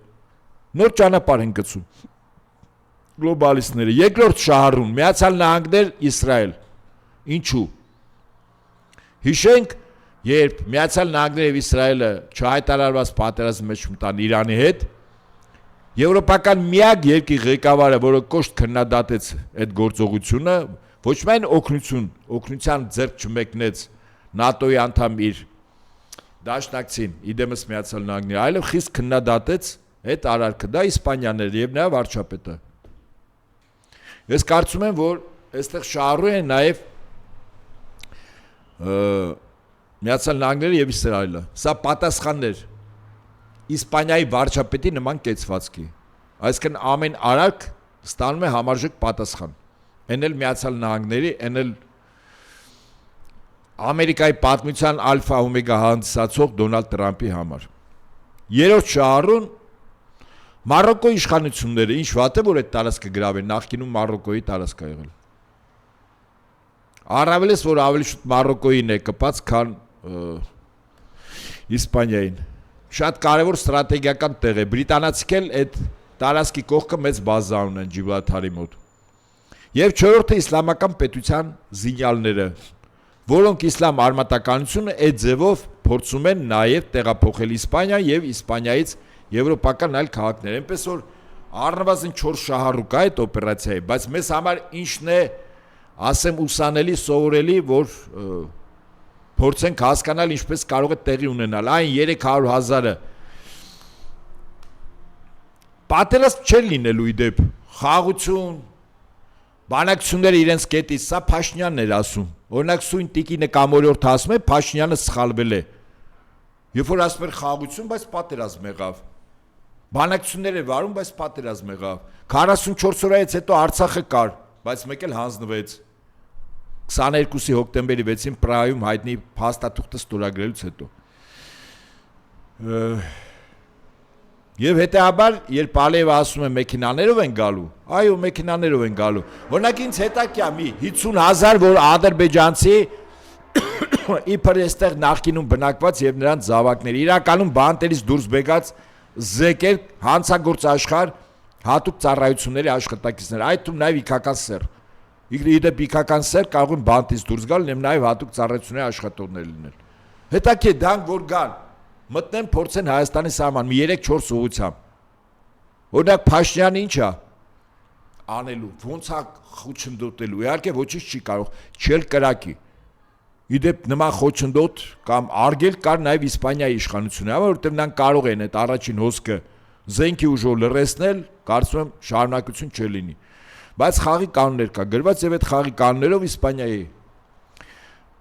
Նոր ճանապարհ են գցում գլոբալիստները։ Երկրորդ շահառուն Միացյալ Նահանգներ, Իսրայել։ Ինչու։ Հիշենք, երբ Միացյալ Նահանգները եւ Իսրայելը չհայտարարված պատերազմի մեջ մտան Իրանի հետ, եվրոպական միակ երկրի ղեկավարը, որը կոշտ քննադատեց այդ գործողությունը, ոչ միայն օգնության ձեռք չմեկնեց ՆԱՏՕ-ի անդամ իր դաշնակցին, իդեմս Միացյալ Նահանգները, այլև խիստ քննադատեց այդ արարքը, դա Իսպանիան էր եւ նրա վարչապետը։ Ես կարծում եմ, որ այստեղ շահառու են նաեւ Միացյալ Նահանգները եւ Իսրայելը։ Սա պատասխաններ Իսպանիայի վարչապետի նման կեցվածքի։ Այսինքն ամեն արարք ստանում է համարժեք պատասխան։ Էն էլ Միացյալ Նահանգների, էն էլ Ամերիկայի պատմության ալֆա օմեգա հանդիսացող Դոնալդ Տրամփի համար։ Երրորդ շահառուն Մարոկոյի իշխանությունները, ինչ վատ է, որ այդ տարածքը գրավեն, նախկինում Մարոկոյի տարածք է եղել։ Առավելից որ ավելի շուտ Մարոկոյին է կպած, քան Իսպանիային։ Շատ կարևոր ստրատեգիական տեղ է։ Բրիտանացիք էլ այդ տարածքի կողքը մեծ բազա ունեն Ջիբրալթարի մոտ։ Եվ չորրորդը իսլամական պետության զինյալները, որոնք իսլամ արմատականությունը այդ ձևով փորձում են նաև տեղափոխել Իսպանիա եւ Իսպանիայից եվրոպական այլ քաղաքներ։ Այնպես որ առնվազն 4 շահառու կա այդ օպերացիայի, բայց մեզ համար ինչն է, ասեմ, ուսանելի, սովորելի, որ փորձենք հասկանալ ինչպես կարող է տեղի ունենալ։ Այն 300,000-ը պատերազմ չէ լինելու իդեպ, խաղաղություն, բանակցությունները իրենց կետից, սա Փաշինյանն էր ասում։ Օրինակ Սույն Տիկինը կամ օրիորդը ասում է Փաշինյանը սխալվել է։ Երբ որ ասում էր խաղաղություն, բայց պատերազմ եղավ։ Բանակցություններ էր վարում, բայց պատերազմ եղավ։ 44 օրից հետո Արցախը կար, բայց մեկ էլ հանձնվեց։ 22-ի հոկտեմբերի 6-ին Պրահայում հայտնի փաստաթուղթը ստորագրելուց հետո։ Եվ հետեաբար, երբ Ալիևը ասում է մեքենաներով են գալու, այո, մեքենաներով են գալու։ Օրինակ ինձ հետաքրքիր մի 50,000, որ ադրբեջանցի իբր այստեղ նախկինում բնակված եւ նրանց զավակներ, իրականում բանտերից դուրս բեկած զեկեր, հանցագործ աշխարհ, հատուկ ծառայությունների աշխատակիցներ, այդ թվում նաեւ իքական սեր։ Իդեպ իքական սեր կարող են բանտից դուրս գալ, նաեւ հատուկ ծառայությունների աշխատողներ լինել։ Հետաքրքիր դրանք որ գան մտնեն փորձեն Հայաստանի սահման մի 3-4 ուղությամբ։ Օրինակ Փաշինյանը ինչ է անելու, ոնց է խոչընդոտելու, իհարկե ոչինչ չի կարող, չել կրակի։ Իդեպ նման խոչընդոտ կամ արգել կար նաև Իսպանիայի իշխանությունը, որովհետև նրանք կարող են այդ առաջին հոսքը զենքի ուժով լրացնել, կարծում եմ շարունակություն չլինի։ Բայց խաղի կանոններ կա գրված եւ այդ խաղի կանոններով Իսպանիայի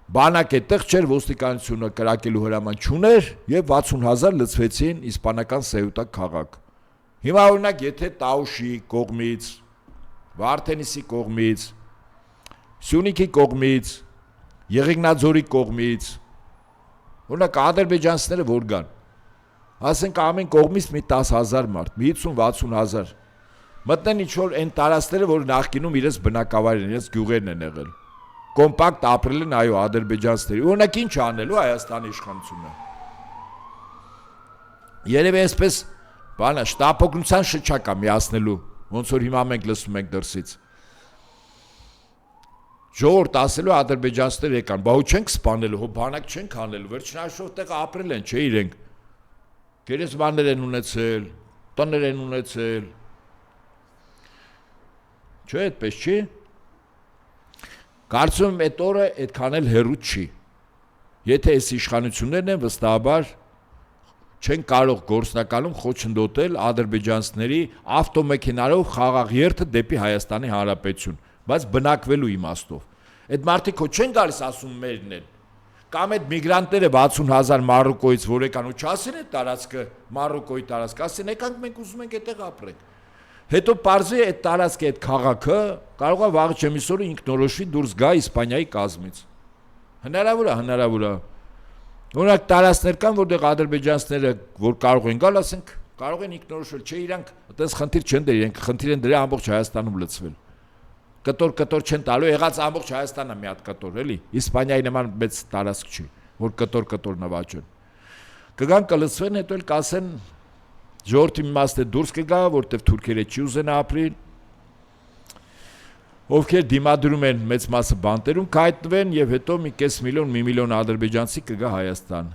բանակ այդտեղ չէր, ոստիկանությունը կրակելու հրաման չուներ եւ 60,000 լցվեցին իսպանական Սեյուտա քաղաք։ Հիմա օրինակ եթե Տաուշի կողմից, Վարդենիսի կողմից, Սյունիքի կողմից, Եղեգնաձորի կողմից, օրինակ ադրբեջանցիները որ գան, ասենք ամեն կողմից մի 10,000 մարդ, մի 50-60,000 մտնեն ինչ-որ այն տարածքները, որ նախկինում իրենց բնակավայրն են, իրենց գյուղերն են եղել։ Կոմպակտ ապրել են, այո, ադրբեջանցիների։ Օրինակ ինչ անելու Հայաստանի իշխանությունը։ Երևի այսպես բանը շտապօգնության շչակ է միացնելու, ոնց որ հիմա մենք լսում ենք դրսից։ Ժողովուրդ ասելու ադրբեջանցիներ եկան, բա ու չենք սպանելու, հո բանակ չենք անելու, վերջնաշով տեղը ապրել են, չէ՞ իրենք։ Գերեզմաններ են ունեցել, տներ են ունեցել։ Չէ, այդպես չի։ Կարծում եմ այդ օրը այդքան էլ հեռու չի։ Եթե այս իշխանություններն են վստահաբար չեն կարող գործնականում խոչընդոտել ադրբեջանցիների ավտոմեքենարով խաղաղ երթը դեպի Հայաստանի Հանրապետություն, բայց բնակվելու իմաստով։ Այդ մարդիկ հո չեն գալիս ասում մերն են։ Կամ այդ միգրանտները 60,000 Մարոկոից որ եկան ու չասին այդ տարածքը Մարոկոյի տարածք, ասին եկանք մենք ուզում ենք այդտեղ ապրենք։ Հետո պարզի այդ տարածքը այդ քաղաքը կարող է վաղ չեմիսօրը ինքնորոշվի դուրս գա Իսպանիայի կազմից։ Հնարավոր է։ Օրինակ տարածքներ կան, որտեղ ադրբեջանցիները որ կարող են գալ, ասենք կարող են ինքնորոշվել, չէ, իրանք այտենց խնդիր չեն դրել, իրենք խնդիր են դրել ամբողջ Հայաստանում լցվել։ Կտոր չեն տալու, եղած ամբողջ Հայաստանն է մի հատ կտոր, էլի։ Իսպանիայի նման մեծ տարածք չի, որ կտոր նվաճեն։ Կգան կլցվեն, հետո էլ կասեն ժողովրդի մի մասը դուրս կգա, որտեղ թուրքերը չի ուզեն ապրել։ Ովքեր դիմադրում են մեծ մասը բանտերում կհայտնվեն եւ հետո մի կես միլիոն, մի միլիոն ադրբեջանցի կգա Հայաստան։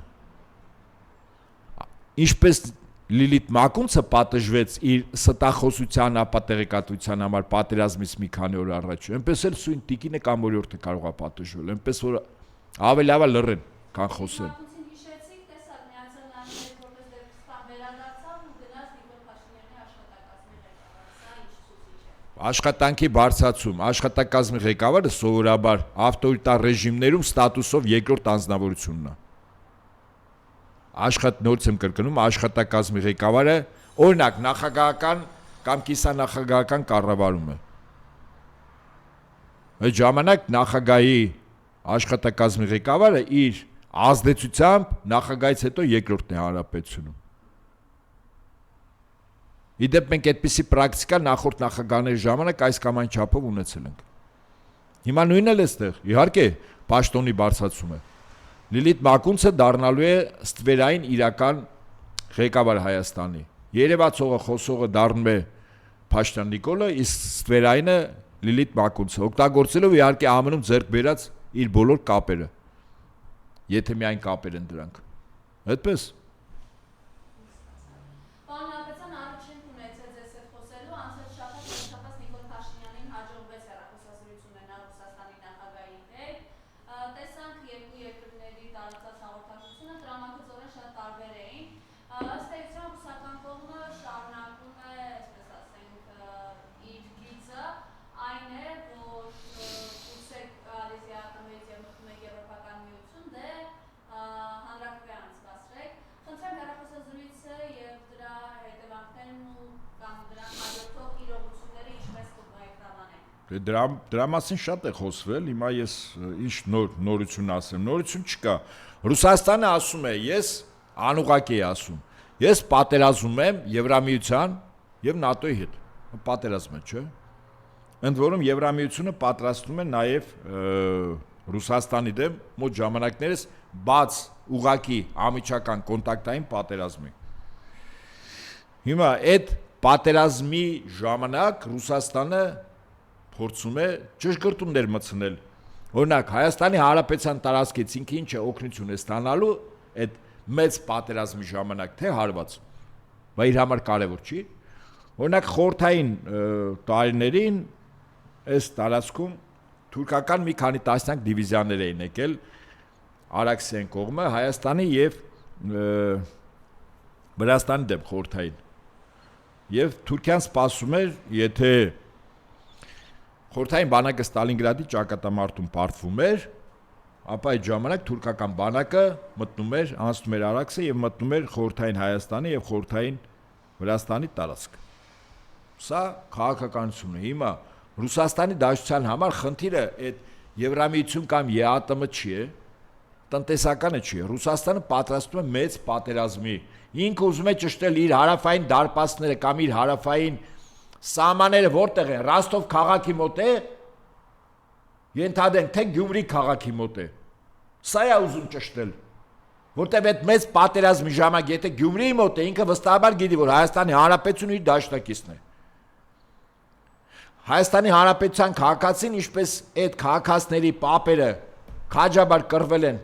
Ինչպես Լիլիթ Մակունցը պատժվեց իր ստախոսության ապատեղեկատվության համար պատերազմից մի քանի օր առաջ, այնպես էլ սույն տիկինը կամ օրիորդը կարող է պատժվել, այնպես որ ավելի լավ է լռեն, քան խոսեն։ Աշխատանքի բարձրացում, աշխատակազմի ղեկավարը սովորաբար ավտորիտար ռեժիմներում ստատուսով երկրորդ անձնավորությունն է։ Նորից եմ կրկնում, աշխատակազմի ղեկավարը օրինակ նախագահական կամ կիսանախագահական կառավարումը։ Այդ ժամանակ նախագահի աշխատակազմի ղեկավարը իր ազդեցությամբ նախագահից հետո երկրորդն է հանրապետությունում։ Իդեպ մենք այդպիսի պրակտիկա նախորդ նախագահների ժամանակ այս կամ այն չափով ունեցել ենք։ Հիմա նույնն էլ էստեղ, իհարկե, պաշտոնի բարձրացում է։ Լիլիթ Մակունցը դառնալու է ստվերային իրական ղեկավար Հայաստանի։ Երևացողը խոսողը դառնում է Փաշտյան Նիկոլը, իսկ ստվերայինը Լիլիթ Մակունցը, օգտագործելով իհարկե ԱՄՆ-ում ձեռք բերած իր բոլոր կապերը։ Եթե միայն կապեր են դրանք։ Այդպես Դրա մասին շատ է խոսվել, հիմա ես ինչ նորություն ասեմ, նորություն չկա։ Ռուսաստանը ասում է, ես անուղղակի ասում, ես պատերազմում եմ Եվրամիության եւ ՆԱՏՕ-ի հետ։ Պատերազմ է, չէ՞։ Ընդ որում Եվրամիությունը պատրաստում է նաեւ Ռուսաստանի դեմ մոտ ժամանակներս բաց ուղղակի ամիջական կոնտակտային պատերազմի։ Հիմա այդ պատերազմի ժամանակ Ռուսաստանը փորձում է ճշգրտումներ մտցնել։ Օրինակ Հայաստանի Հանրապետության տարածքից ինքը ինչ է օգնություն է ստանալու այդ մեծ պատերազմի ժամանակ, թե հարված։ Բայց իր համար կարևոր չի։ Օրինակ խորհրդային տարիներին այս տարածքում թուրքական մի քանի տասնյակ դիվիզիաներ էին եկել Արաքսիան կողմը Հայաստանի եւ Վրաստանի դեմ խորհրդային։ Եվ Թուրքիան սպասում էր, եթե խորհրդային բանակը Ստալինգրադի ճակատամարտում պարտվում էր, ապա այդ ժամանակ թուրքական բանակը մտնում էր, անցնում էր Արաքսը եւ մտնում էր խորհրդային Հայաստանի եւ խորհրդային Վրաստանի տարածք։ Սա քաղաքականությունն է։ Հիմա Ռուսաստանի դաշնության համար խնդիրը այդ Եվրամիություն կամ ԵԱՏՄ չի է, տնտեսականը չի, Ռուսաստանը պատրաստվում է մեծ պատերազմի, ինքը ուզում է ճշտել իր հարավային դարպասները կամ իր հարավային սահմանները որտեղ են, Ռոստով քաղաքի մոտ է, ենթադրենք, թե Գյումրի քաղաքի մոտ է, սա է ուզում ճշտել, որտեղ այդ մեծ պատերազմի ժամանակ, եթե Գյումրիի մոտ է, ինքը վստահաբար գիտի, որ Հայաստանի Հանրապետությունը իր դաշնակիցն է, Հայաստանի Հանրապետության քաղաքացին, ինչպես այդ քաղաքացիների պապերը քաջաբար կռվել են,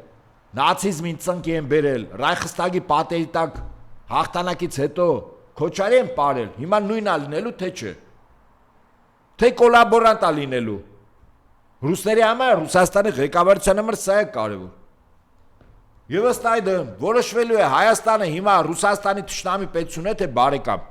նացիզմին ծնկի են բերել, Ռայխստագի պատերի տակ հաղթանակից հետո քոչարի են ապրել, հիմա նույնն է լինելու, թե չէ, թե կոլաբորանտ է լինելու, ռուսների համար, Ռուսաստանի ղեկավարության համար սա է կարևոր, եւ ըստ այդմ որոշվելու է Հայաստանը հիմա Ռուսաստանի թշնամի պետություն է, թե բարեկամ,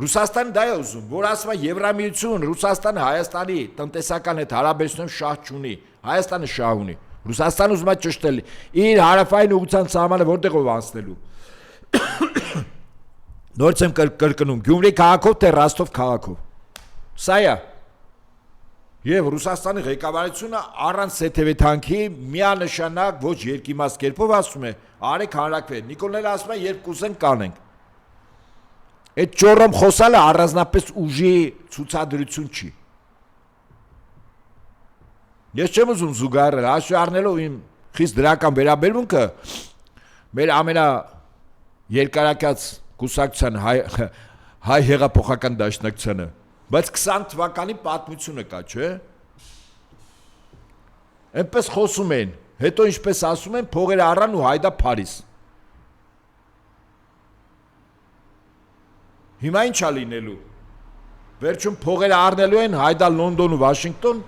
Ռուսաստանը դա է ուզում, որ ասում է Եվրամիություն, Ռուսաստանը Հայաստանի տնտեսական հետ հարաբերությունում շահ չունի, Հայաստանը շահ ունի, Ռուսաստանը ուզում է ճշտել իր հարավային ուղղության սահմանը որտեղով անցնելու։ Նորից եմ կրկնում, Գյումրի քաղաքով թե Ռոստով քաղաքով։ Սա է։ Եվ Ռուսաստանի ղեկավարությունը առանց սեթևեթանքի միանշանակ ոչ երկիմաց կերպով ասում է, արեք հանրակրվեք։ Նիկոլները ասում է, երբ կուզեն կանենք։ Այդ ճորոմ խոսալը առանձնապես ուժի ցուցադրություն չի։ Ես չեմ ուզում զուգահեռել, հաշվի առնելով իմ խիստ դրական վերաբերմունքը մեր ամենա երկարակյաց կուսակցության հայ հեղափոխական դաշնակցությանը, բայց 20 թվականի պատմությունը կա, չէ՞։ Այնպես խոսում են, հետո ինչպես ասում են, փողերը առան ու հայդա Փարիզ։ Հիմա ինչ է լինելու։ Վերջում փողերը առնելու են հայդա Լոնդոն ու Վաշինգտոն,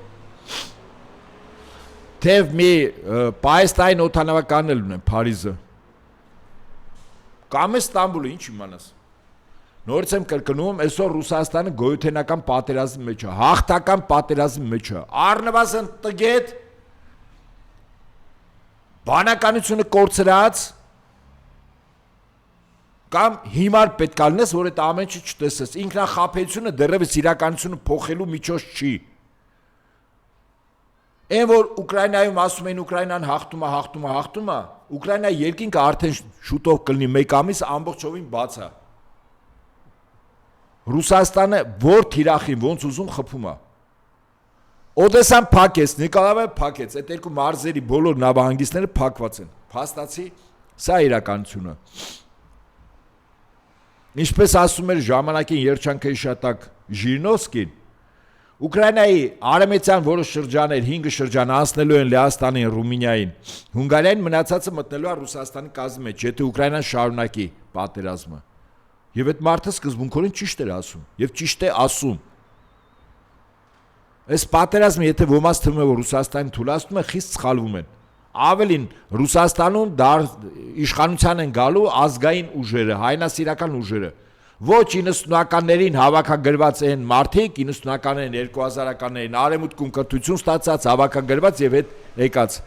թեև մի Պահեստային օդանավականն էլ ունեն Փարիզը։ Կամ է Ստամբուլը, ինչ իմանաս։ Նորից եմ կրկնում, այսօր Ռուսաստանը գոյութենական պատերազմի մեջ է, հաղթական պատերազմի մեջ է։ Առնվազն տգետ բանականությունը կորցրած կամ հիմար պետք է լինես, որ այդ ամեն ինչը չտեսես։ Ինքնախաբեությունը դեռևս իրականությունը փոխելու միջոց չի։ Այն որ Ուկրաինայում ասում են Ուկրաինան հաղթում է, Ուկրաինայի երկինքը արդեն շուտով կլինի 1 ամիս ամբողջովին բաց է։ Ռուսաստանը որ թիրախին ոնց ուզում խփում է։ Օդեսան փակեց, Նիկոլայևը փակեց, այդ երկու մարզերի բոլոր նավահանգիստները փակված են։ Փաստացի, սա իրականությունը։ Ինչպես ասում էր ժամանակին երջանքայի շատակ Ժիրնովսկին, Ուկրաինայի արևմտյան որոշ շրջաններ 5 շրջան անցնելու են Լեհաստանին, Ռումինիային, Հունգարիային մնացածը մտնելու է Ռուսաստանի կազմի մեջ, եթե Ուկրաինան շարունակի պատերազմը։ Եվ այդ մարդը սկզբունքորեն ճիշտ էր ասում, եւ ճիշտ է ասում։ Այս պատերազմը եթե ոմանց թվում է որ Ռուսաստանին թույլատնում է, խիստ սխալվում են։ Ավելին Ռուսաստանում իշխանության են գալու ազգային ուժերը, հայնասիրական ուժերը։ Ոչ 90-ականներին հավաքագրված են մարդիկ, 90-ականներին, 2000-ականներին արևմուտքում կրթություն ստացած, հավաքագրված եւ այդ եկած։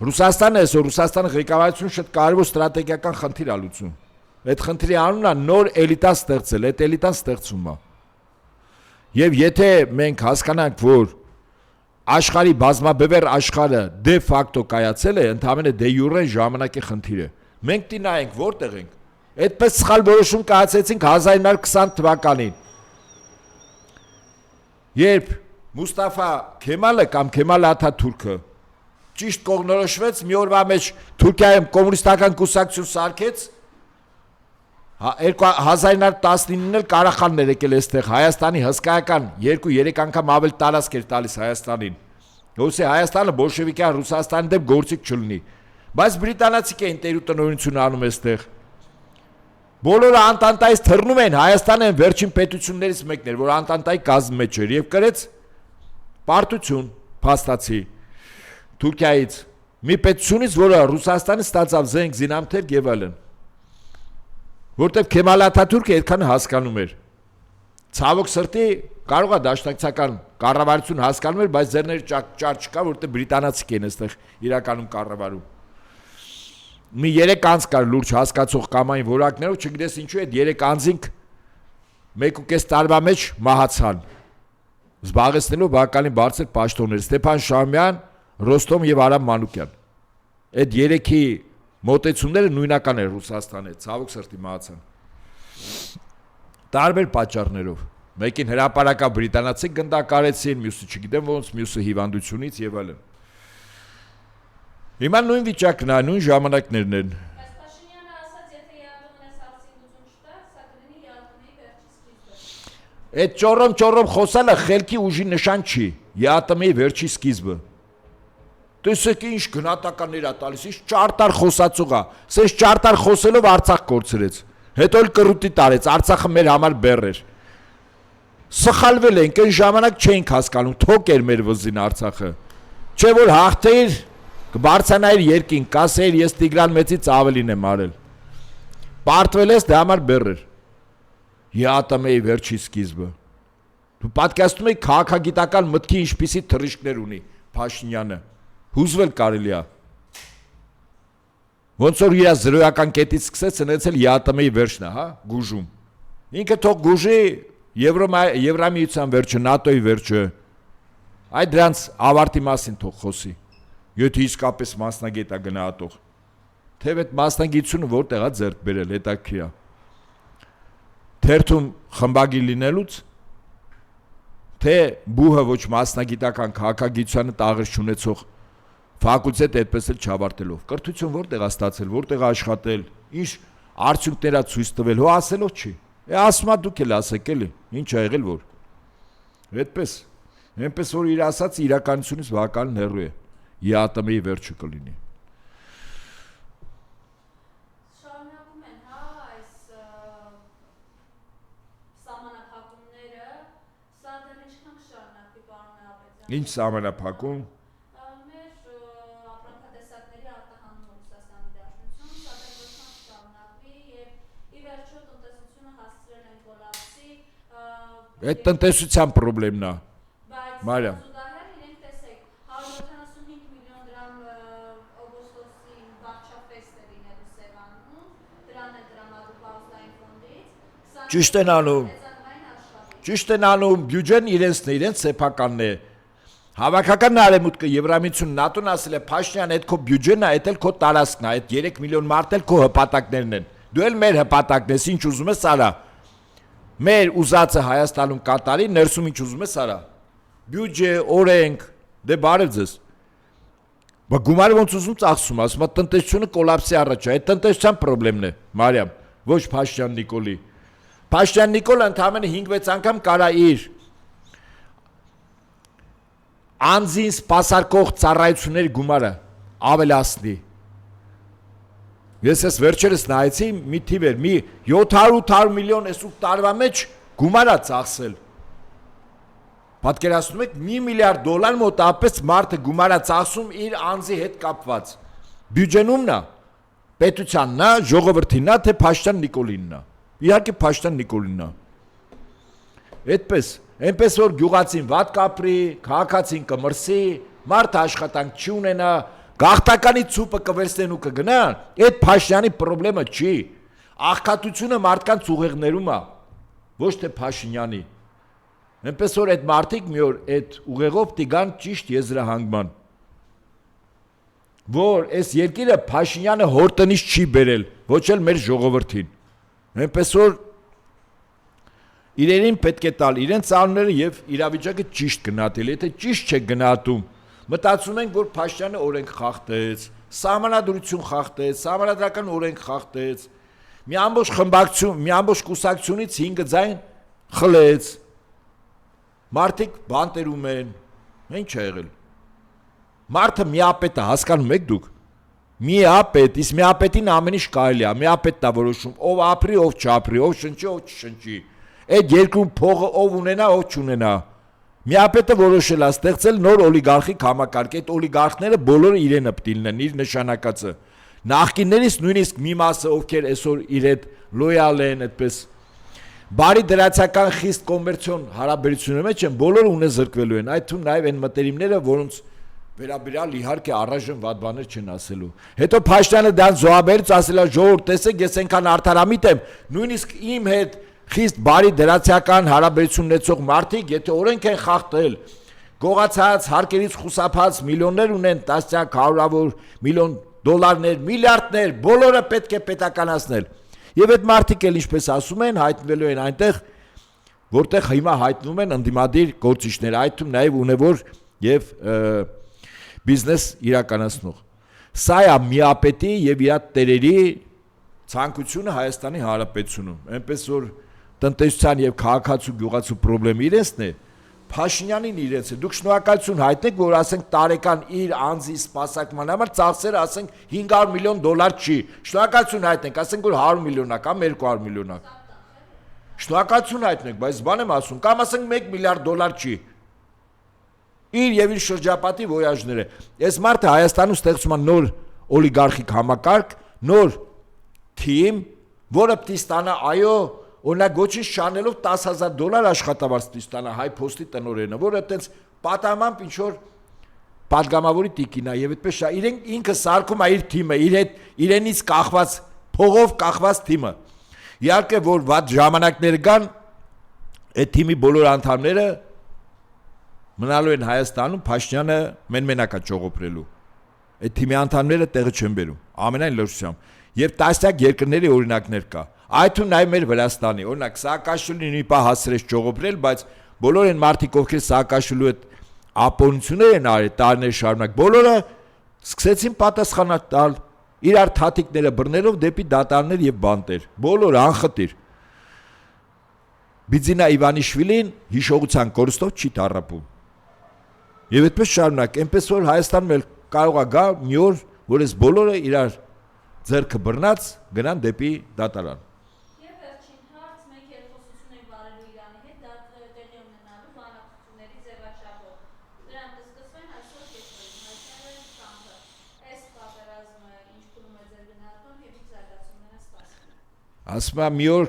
Ռուսաստանը այսօր Ռուսաստանի ղեկավարությունը շատ կարևոր ստրատեգիական խնդիր է լուծում։ Այդ խնդրի անունն է նոր էլիտա ստեղծել, այդ էլիտան ստեղծում է։ Եվ եթե մենք հասկանանք, որ աշխարհի բազմաբևեռ աշխարհը դե ֆակտո կայացել է, ընդհանրապես դե յուրե ժամանակի խնդիր է։ Մենք դինայենք որտեղ ենք։ Այդպես սխալ որոշում կայացեցինք 1920 թվականին։ Երբ Մուստաֆա Քեմալը կամ Քեմալ Աթաթուրքը ճիշտ կողմնորոշվեց, մի օրվա մեջ Թուրքիայում կոմունիստական կուսակցություն սարքեց, 1919-ին էլ Ղարախանն էր եկել այստեղ Հայաստանի հսկայական 2-3 անգամ ավելի տարածք էր տալիս Հայաստանին։ Ոսի Հայաստանը բոլշևիկյան Ռուսաստանի դեմ գործիք չլինի։ Բայց բրիտանացիք էին տերուտնօրինություն անում այստեղ։ Բոլորը Անտանտայից թռնում են, Հայաստանը վերջին պետություններից մեկն էր, որ Անտանտայի կազմի մեջ էր եւ կրեց պարտություն, փաստացի Թուրքիայից, մի պետությունից, որը Ռուսաստանը ստացավ զենք, զինամթերք եւ այլն։ Որտեւ Քեմալ Աթաթուրքը այդքան հասկանում էր։ Ցավոք սրտի կարող է դաշնակցական կառավարություն հասկանում էր, բայց ձեռների ճար չկա, որտեւ բրիտանացիք են այստեղ իրականում կառավարում։ Մի 3 անձ կար լուրջ հասկացող կամային որակներով, չգիտես ինչու այդ 3 անձինք 1.5 տարվա մեջ մահացան։ Զբաղեցնելով բավականին բարձր պաշտոններ Ստեփան Շահումյան, Ռոստոմ եւ Արամ Մանուկյան։ Այդ երեքի մոտեցումները նույնական է Ռուսաստանի, ցավոք սրտի մահացան։ Տարբեր պատճառներով։ Մեկին հրապարակա բրիտանացի գնդակարեցին, մյուսը չգիտեմ ոնց, մյուսը հիվանդությունից եւ այլն։ Հիմա նույն վիճակն է, նույն ժամանակներն են։ Բայց Փաշինյանը ասաց, եթե ԵԱՏՄ-ն այս հարցին լուծում չտա, սա կլինի ԵԱՏՄ-ի վերջի սկիզբը։ Այդ ճորոմ խոսալը խելքի ուժի նշան չի։ ԵԱՏՄ-ի վերջի սկիզբը։ Տեսեք ինչ գնահատականներ է տալիս, ինչ ճարտար խոսածող է։ Սենց ճարտար խոսելով Արցախ կորցրեց։ Հետո էլ կռուտի տարեց, Արցախը մեր համար բեռ էր։ Սխալվել ենք, այն ժամանակ չէինք հասկանում, թոք էր մեր վզին Արցախը։ Չէ որ հաղթեիր, կբարձրանայր երկին, կասեիր ես Տիգրան Մեծից ավելին եմ արել։ Պարտվել ես դե համար բեռ էր։ ԵԱՏՄ-ի վերջի սկիզբը։ Դու պատկերացնում ես քաղաքագիտական մտքի ինչպիսի թռիչքներ ունի Փաշինյանը։ Հուզվել կարելի է։ Ոնց որ իր զրոյական կետից սկսեց, հենց էլ ԵԱՏՄ-ի վերջն է, հա, գուժում։ Ինքը թող գուժի Եվրամիության վերջը, ՆԱՏՕ-ի վերջը։ Այդ դրանց ավարտի մասին թող խոսի։ Եթե իսկապես մասնագետ է գնահատող։ Թեև այդ մասնագիտությունը որտեղ է ձեռք բերել, հետաքրքիր է։ Թերթում խմբագիր լինելուց, թե բուհը ոչ մասնագիտական քաղաքագիտությանը տաղեր չունեցող ֆակուլտետ այդպես էլ չավարտելով։ Կրթություն որտեղ է ստացել, որտեղ է աշխատել, ինչ արդյունքներ է ցույց տվել, հո ասելով չի։ Ասում է դուք էլ ասեք էլի, ինչ ա եղել որ։ Այդպես, այնպես որ իր ասած իրականությունից բավական հեռու է։ ԵԱՏՄ-ի վերջը կլինի։ Շարունակում են, հա, այս սահմանափակումները, սա դեռ ինչքան կշարունակվի, պարոն Նահապետյան։ Ինչ սահմանափակում։ Այդ տնտեսության խնդիրն է, Մարիամ։ Բայց իրենք տեսեք, 175 միլիոն դրամ օգոստոսին վարչապետը լինելու Սևանում, դրան է տրամադրում Պաուստային ֆոնդից։ Ճիշտ են անում։ Ճիշտ են անում, բյուջեն իրենցն է, իրենց սեփականն է։ Հավաքական արևմուտքը Եվրամիությունն ՆԱՏՕ-ն ասել է Փաշինյան, այդ քո բյուջեն է, այդ էլ քո տարածքն է, այդ 3 միլիոն մարդ էլ քո հպատակներն են։ Դու էլ մեր հպատակն ես, ինչ ուզում ես արա։ Մեր ուզածը Հայաստանում կատարի, ներսում ինչ ուզում ես արա։ Բյուջե, օրենք, դե բարև ձեզ։ Բա գումարը ոնց ուզում ծախսում, ասում է տնտեսությունը կոլապսի առաջ է, այդ տնտեսության խնդիրն է, Մարիամ, ոչ Փաշինյան Նիկոլի։ Փաշինյան Նիկոլը ընդամենը 5-6 անգամ կարա իր անձին սպասարկող ծառայությունների գումարը ավելացնի։ Ես վերջերս նայեցի, մի թիվ էր, մի 700 միլիոն էս 8 տարվա մեջ գումար է ծախսել։ Պատկերացնում եք, $1 միլիարդ մոտավորապես մարդը գումար է ծախսում իր անձի հետ կապված։ Բյուջեն ումն է, պետությանն է, ժողովրդինն է, թե Փաշինյան Նիկոլինն է։ Իհարկե Փաշինյան Նիկոլինն է։ Այդպես, այնպես որ գյուղացին վատ կապրի, քաղաքացին կմրսի, մարդը աշխատանք չի ունենա, գաղթականի ցուպը կվերցնեն ու կգնան, այդ Փաշինյանի խնդրը չի։ Աղքատությունը մարդկանց ուղեղներում է, ոչ թե Փաշինյանի։ Այնպես որ այդ մարդիկ մի օր այդ ուղեղով տիգան ճիշտ եզրահանգման, որ այս երկիրը Փաշինյանը հորտնից չի բերել, ոչ էլ մեր ժողովրդին։ Այնպես որ իրերին պետք է տալ իրենց անունները եւ իրավիճակը ճիշտ գնահատել, եթե ճիշտ չեք գնահատում, մտածում ենք, որ Փաշինյանը օրենք խախտեց, սահմանադրություն խախտեց, սահմանադրական օրենք խախտեց, մի ամբողջ խմբակցություն, մի ամբողջ կուսակցությունից 5 ձայն խլեց, մարդիկ բանտերում են, ինչ է եղել։ Մարդը միապետ է, հասկանում եք դուք։ Միապետ, իսկ միապետին ամեն ինչ կարելի է, միապետն է որոշում, ով ապրի, ով չապրի, ով շնչի, ով չշնչի։ Այդ երկրում փողը ով ունենա, ով չունենա։ Միապետը որոշել է ստեղծել նոր օլիգարխիկ համակարգ, այդ օլիգարխները բոլորը իրենը պետք է լինեն, իր նշանակածը։ Նախկիններից նույնիսկ մի մասը, ովքեր այսօր իր հետ լոյալ են, այդպես բարի դրացական խիստ կոմերցիոն հարաբերությունների մեջ են, բոլորը ունեզրկվելու են, այդ թվում նաև այն մտերիմները, որոնց վերաբերյալ իհարկե առայժմ վատ բաներ չեն ասելու։ Հետո Փաշինյանը դրան զոհաբերից ասել է ժողովուրդ, տեսեք, ես այնքան արդարամիտ եմ, նույնիսկ իմ հետ խիստ բարի դրացիական հարաբերություն ունեցող մարդիկ, եթե օրենք են խախտել, գողացած, հարկերից խուսափած միլիոններ ունեն, տասնյակ, հարյուրավոր միլիոն դոլարներ, միլիարդներ, բոլորը պետք է պետականացնել։ Եվ այդ մարդիկ էլ ինչպես ասում են, հայտնվելու են այնտեղ, որտեղ հիմա հայտնվում են ընդդիմադիր գործիչներ, այդ թվում նաև ունևոր եւ բիզնես իրականացնող։ Սա է միապետի եւ իր տերերի ցանկությունը Հայաստանի Հանրապետությունում։ Այնպես որ տնտեսության եւ քաղաքացու գյուղացու խնդրեմ իրենցն է, Փաշինյանին իրենց է։ Դուք շնորհակալություն հայտնեք, որ ասենք տարեկան իր անձի սպասարկման համար ծախսերը ասենք 500 միլիոն դոլար չի։ Շնորհակալություն հայտնեք, ասենք որ 100 միլիոնա կամ 200 միլիոնա։ Շնորհակալություն հայտնեք, բայց բան եմ ասում, կամ ասենք 1 միլիարդ դոլար չի։ Իր եւ իր շրջապատի ոյաժները։ Այս մարդը Հայաստանում ստեղծում է նոր օլիգարխիկ համակարգ, նոր թիմ, որը պիտի ստանա, այո, օրինակ ոչինչ չանելով 10,000 դոլար աշխատավարձ պիտի ստանա հայ փոստի տնօրենը, որը այտենց պատահմամբ ինչ որ падգամավորի տիկին է եւ այդպես ինքը սարքում է իր թիմը, իր հետ իրենից կախված փողով կախված թիմը։ Իհարկե որ վատ ժամանակներ կան, այդ թիմի բոլոր անդամները մնալու են Հայաստանում, Փաշինյանը մենակ է ճողոպրելու։ Այդ թիմի անդամները տեղը չեն բերում, ամենայն լրջությամբ։ Եվ տասնյակ երկրների օրինակներ կա։ Այդ թվում նաև մեր Վրաստանի, օրինակ Սաակաշվիլին մի պահ հասրեց ճողոպրել, բայց բոլոր այն մարդիկ, ովքեր Սաակաշվիլու հետ ապօրինություններ են արել տարիներ շարունակ, բոլորը սկսեցին պատասխան տալ իրար թաթիկները բռներով դեպի դատարաններ եւ բանտեր։ Բոլորը անխտիր։ Բիձինա Իվանիշվիլին հիշողության կորստով չի տառապում։ Եվ այդպես շարունակ, այնպես որ Հայաստանում էլ կարող է գա մի օր, որ այս բոլորը իրար ձեռքը բռնած գնան դեպի դատարան։ Եվ վերջին հարց, մենք երկխոսություն ենք վարելու Իրանի հետ, դա տեղի ունենալու բանակցությունների ձևաչափով։ Դրանք կսկսվեն այսօր կեսօրին, հայտնել են Թրամփը։ Այս պատերազմը ինչ փուլում է ձեր գնահատում եւ ինչ զարգացումներ են սպասվում։ Ասում եմ մի օր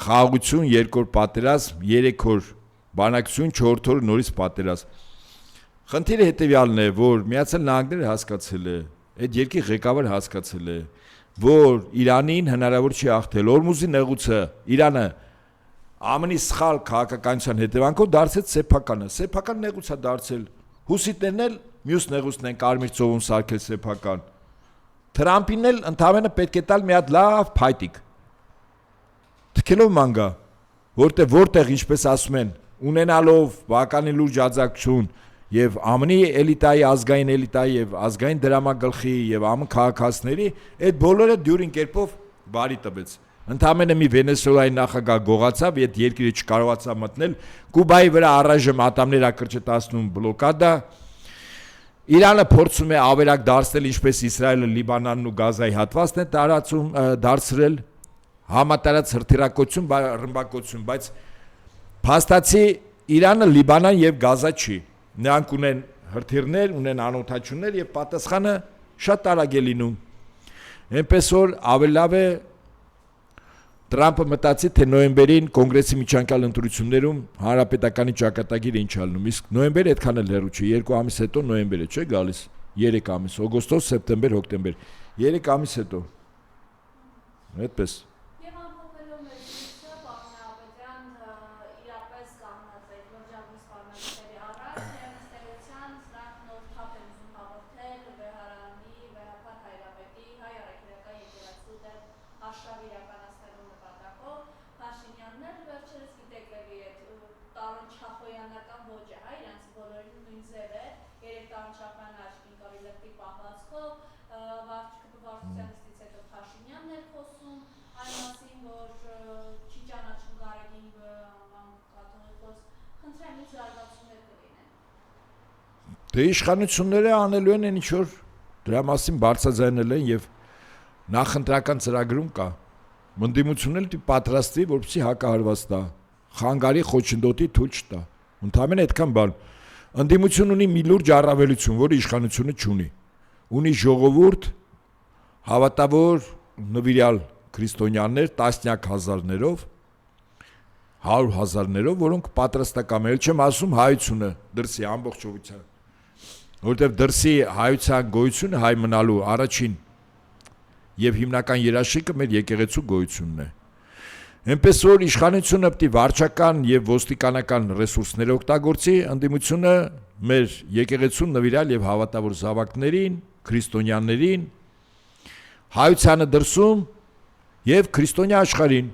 խաղաղություն, երկրորդ պատերազմ, 3 օր բանակցություն, 4 օր նորից պատերազմ։ Խնդիրը հետևյալն է, որ Միացյալ Նահանգները հասկացել է, այդ երկրի ղեկավարը հասկացել է, որ Իրանին հնարավոր չի հաղթել, Օրմուզի նեղուցը Իրանը ԱՄՆ-ի սխալ քաղաքականության հետևանքով դարձեց սեփականը, սեփական նեղուց է դարձել։ Հուսիտներն էլ մյուս նեղուցն են Կարմիր ծովում սարքել սեփական։ Թրամփին էլ ընդհանրապես պետք է տալ մի հատ լավ փայտիկ։ Թքելով մանգա, որտեղ ինչպես ասում են, ունենալով բականի լուրջ աջակցություն եւ ԱՄՆ-ի էլիտայի, ազգային էլիտայի եւ ազգային դրամագլխի եւ ԱՄՆ քաղաքացիների, այդ բոլորը դյուրին կերպով բարի տվեց։ Ընդամենը մի Վենեսուելայի նախագահ գողացավ, այդ երկիրը չկարողացավ մտնել, Կուբայի վրա առայժմ ատամներ ակրճտացնում բլոկադա։ Իրանը փորձում է ավերակ դարձնել, ինչպես Իսրայելը Լիբանանն ու Գազայի հատվածն է դարձրել համատարած հրթիռակոծություն, ռմբակոծություն, բայց փաստացի Իրանը Լիբանան եւ Գազա չի։ Նրանք ունեն հրթիռներ, ունեն անօթաչություններ եւ պատասխանը շատ արագ է լինում։ Այնպես որ ավելի լավ է Տրամփը մտածի, թե նոյեմբերին կոնգրեսի միջանկյալ ընտրություններում հանրապետականի ճակատագիրը ինչ ալնում։ Իսկ նոյեմբերը այդքան էլ հեռու չի, 2 ամիս հետո նոյեմբերը չէ գալիս, 3 ամիս, օգոստոս, սեպտեմբեր, հոկտեմբեր, 3 ամիս հետո։ Այդպես։ Դե իշխանությունները անելու են ինչ որ դրա մասին բարձրաձայնել են եւ նախընտրական ծրագրում կա մնդիմությունն էլ պատրաստի որպեսզի հակահարված տա խանգարի խոչընդոտի թույլ չտա ընդհանրապես այդքան բան ընդդիմություն ունի մի լուրջ առավելություն որը իշխանությունը չունի ունի ժողովուրդ հավատավոր նվիրյալ քրիստոնյաներ տասնյակ հազարներով 100,000-ներով որոնք պատրաստական են չեմ ասում հայությունը դրսի ամբողջովության որտեղ դրսի հայության գոյությունը հայ մնալու առաջին եւ հիմնական երաշխիքը մեր եկեղեցու գոյությունն է։ Այնպես որ իշխանությունը պետք է վարչական եւ ոստիկանական ռեսուրսներ օգտագործի, ընդդիմությունը մեր եկեղեցուն նվիրալ եւ հավատավոր զավակներին, քրիստոնյաներին, հայությանը դրսում եւ քրիստոնյա աշխարհին։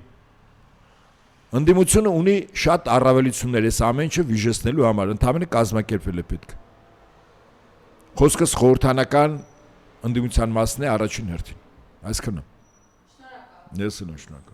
Ընդդիմությունը ունի շատ առավելություններ այս ամեն ինչը վիժեցնելու համար, ընդհանրապես կազմակերպվել է պետք։ Խոսքս խորհրդանական ընդդիմության մասն է առաջին հերթին։ Այսքանը։ Շնորհակալ։ Ես շնորհակալ։